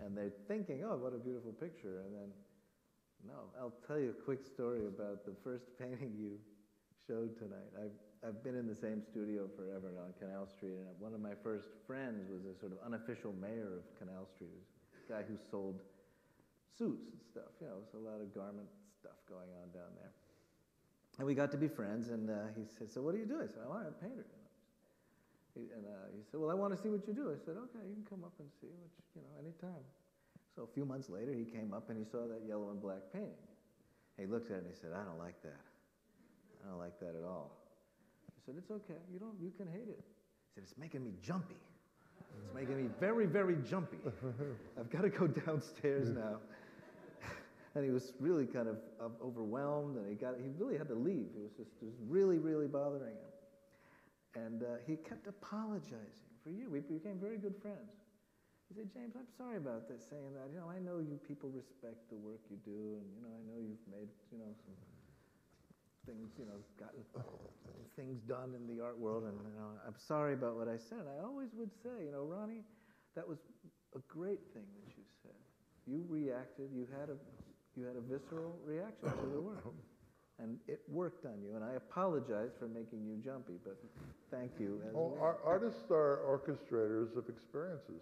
And they're thinking, oh, what a beautiful picture. And then, no. I'll tell you a quick story about the first painting you showed tonight. I've been in the same studio forever on Canal Street, and one of my first friends was a sort of unofficial mayor of Canal Street, a guy who sold suits and stuff. There's a lot of garment stuff going on down there. And we got to be friends, and he said, so what do you do? I said, I'm a painter. He said, well, I want to see what you do. I said, okay, you can come up and see, anytime. So a few months later, he came up and he saw that yellow and black painting. And he looked at it and he said, I don't like that. I don't like that at all. I said, it's okay. You can hate it. He said, it's making me jumpy. It's making me very, very jumpy. I've got to go downstairs now. And he was really kind of overwhelmed, and he really had to leave. It was really, really bothering him. And he kept apologizing for you. We became very good friends. He said, James, I'm sorry about this, saying that. I know you people respect the work you do, and I know you've made some things, gotten things done in the art world, and I'm sorry about what I said. And I always would say, Ronnie, that was a great thing that you said. You reacted. You had a visceral reaction to the work. And it worked on you, and I apologize for making you jumpy, but thank you. Artists are orchestrators of experiences.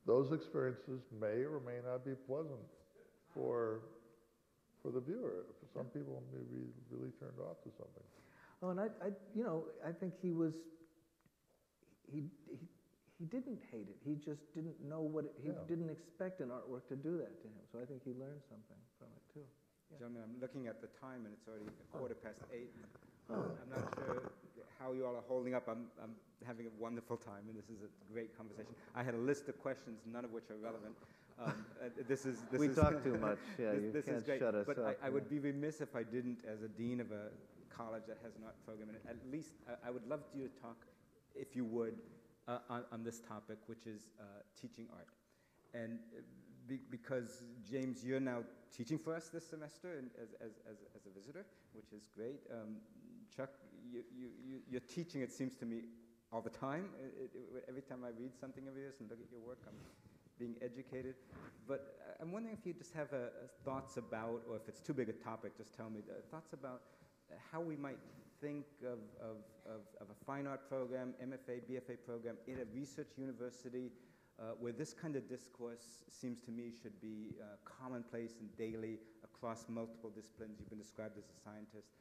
those experiences may or may not be pleasant for the viewer. For some people, may be really turned off to something. Oh, and I think he didn't hate it. He just didn't know he didn't expect an artwork to do that to him. So I think he learned something from it too. Yeah. Gentlemen, I'm looking at the time and it's already 8:15. I'm not sure how you all are holding up. I'm having a wonderful time, and this is a great conversation. I had a list of questions, none of which are relevant. We talk too much. Yeah, this you can't is great. shut us but up. I would be remiss if I didn't, as a dean of a college that has an art program, and at least I would love you to talk, if you would, on this topic, which is teaching art. And because, James, you're now teaching for us this semester and as a visitor, which is great. Chuck, you're teaching, it seems to me, all the time. Every time I read something of yours and look at your work, I'm being educated. But I'm wondering if you just have thoughts about, or if it's too big a topic, just tell me, thoughts about how we might think of a fine art program, MFA, BFA program, in a research university, where this kind of discourse seems to me should be commonplace and daily across multiple disciplines. You've been described as a scientist.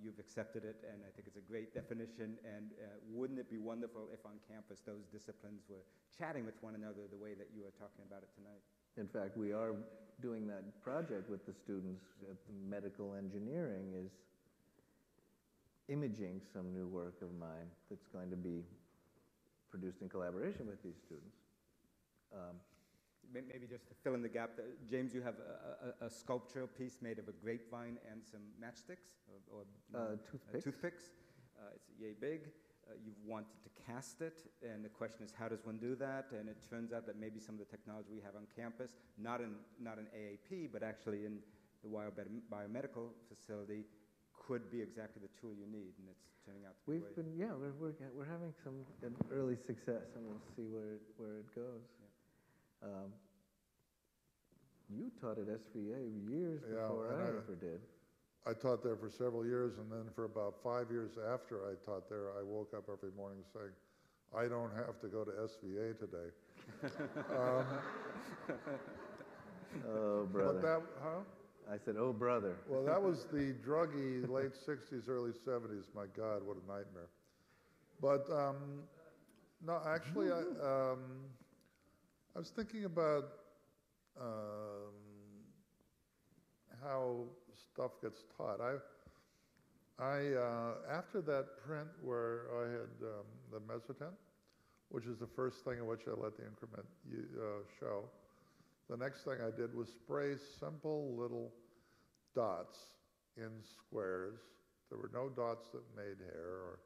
You've accepted it, and I think it's a great definition. And wouldn't it be wonderful if on campus those disciplines were chatting with one another the way that you are talking about it tonight? In fact, we are doing that project with the students at the medical engineering, is imaging some new work of mine that's going to be produced in collaboration with these students. Maybe just to fill in the gap, James, you have a sculptural piece made of a grapevine and some matchsticks or toothpicks. It's yay big. You've wanted to cast it, and the question is, how does one do that? And it turns out that maybe some of the technology we have on campus, not in AAP, but actually in the Weill Biomedical Facility, could be exactly the tool you need, and it's turning out to be. We're having some early success, and we'll see where it goes. Yeah. You taught at SVA years before I ever did. I taught there for several years, and then for about 5 years after I taught there, I woke up every morning saying, I don't have to go to SVA today. Oh, brother. I said, oh, brother. Well, that was the druggy late 60s, early 70s. My God, what a nightmare. But, no, actually, I was thinking about how stuff gets taught. After that print where I had the mesotent, which is the first thing in which I let the increment show, the next thing I did was spray simple little dots in squares. There were no dots that made hair or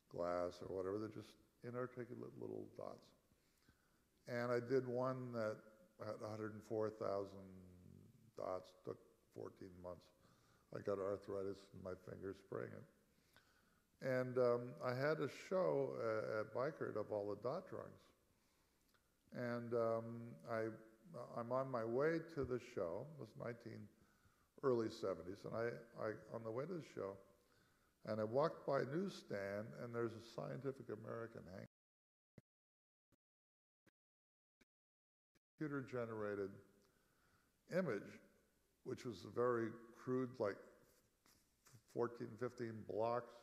glass or whatever. They're just inarticulate little dots. And I did one that had 104,000 dots, took 14 months. I got arthritis in my fingers spraying it. And I had a show at Bikert of all the dot drawings. And I'm on my way to the show. It was early 70s, and I on the way to the show, and I walked by a newsstand, and there's a Scientific American hanging. Computer-generated image, which was a very crude, like 14, 15 blocks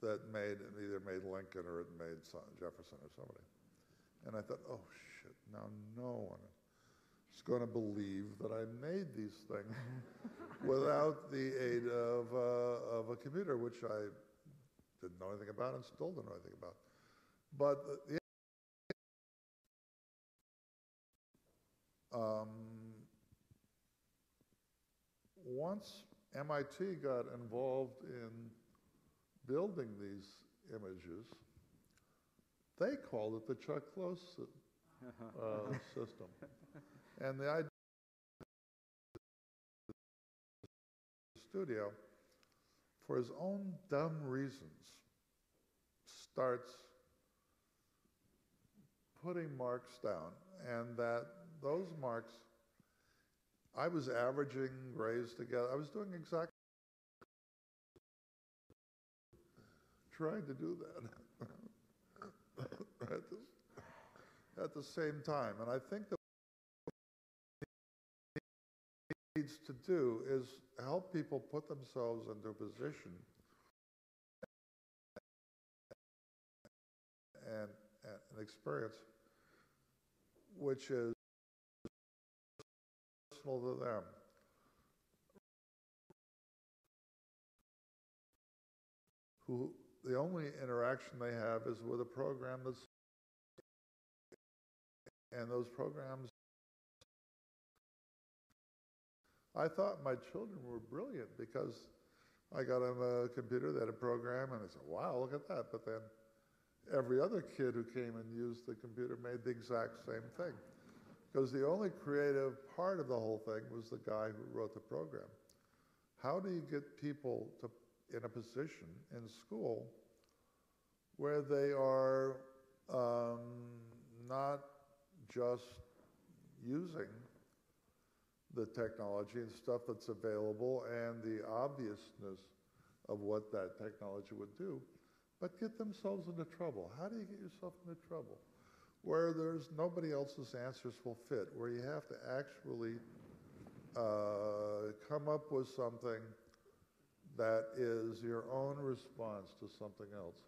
that either made Lincoln or it made Jefferson or somebody. And I thought, oh shit, now no one is going to believe that I made these things without the aid of a computer, which I didn't know anything about and still don't know anything about. But once MIT got involved in building these images, they called it the Chuck Close system. And the idea of the studio, for his own dumb reasons, starts putting marks down, and that those marks, I was averaging grays together. I was doing exactly, trying to do that. at the same time. And I think that what it needs to do is help people put themselves into a position and an experience which is personal to them. Who the only interaction they have is with a program that's, and those programs, I thought my children were brilliant because I got them a computer that had a program and I said, wow, look at that. But then every other kid who came and used the computer made the exact same thing. Because the only creative part of the whole thing was the guy who wrote the program. How do you get people to in a position in school where they are not just using the technology and stuff that's available and the obviousness of what that technology would do, but get themselves into trouble? How do you get yourself into trouble? Where there's nobody else's answers will fit, where you have to actually come up with something that is your own response to something else.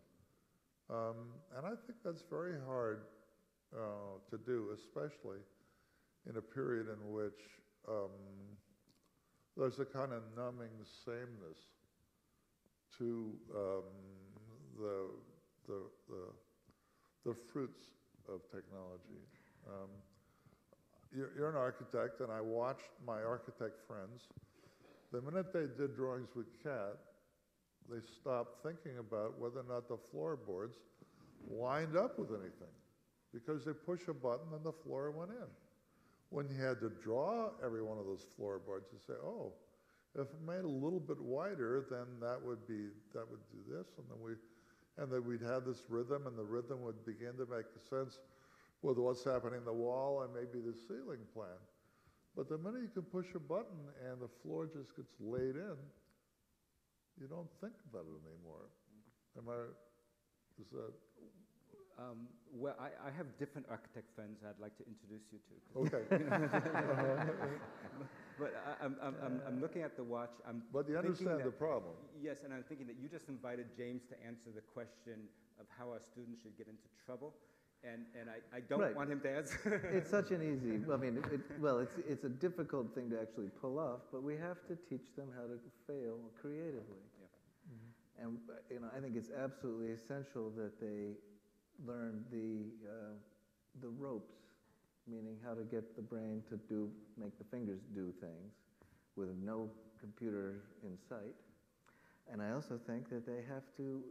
And I think that's very hard to do, especially in a period in which there's a kind of numbing sameness to the fruits of technology. You're an architect, and I watched my architect friends. The minute they did drawings with CAD, they stopped thinking about whether or not the floorboards lined up with anything, because they push a button and the floor went in. When you had to draw every one of those floorboards, you say, oh, if it made a little bit wider, then that would do this, and then we'd have this rhythm, and the rhythm would begin to make sense with what's happening in the wall and maybe the ceiling plan. But the minute you can push a button and the floor just gets laid in, you don't think about it anymore. Is that? Well, I have different architect friends I'd like to introduce you to. Okay. But I'm looking at the watch. But you understand the problem. Yes, and I'm thinking that you just invited James to answer the question of how our students should get into trouble. And I don't want him to answer. It's such an easy, I mean, it's a difficult thing to actually pull off, but we have to teach them how to fail creatively. Yeah. Mm-hmm. And I think it's absolutely essential that they learn the ropes, meaning how to get the brain to make the fingers do things with no computer in sight. And I also think that they have to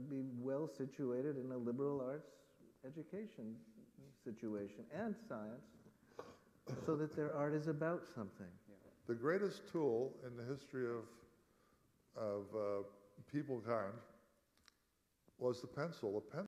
be well situated in a liberal arts education situation and science, so that their art is about something. Yeah. The greatest tool in the history of peoplekind was the pencil. The pencil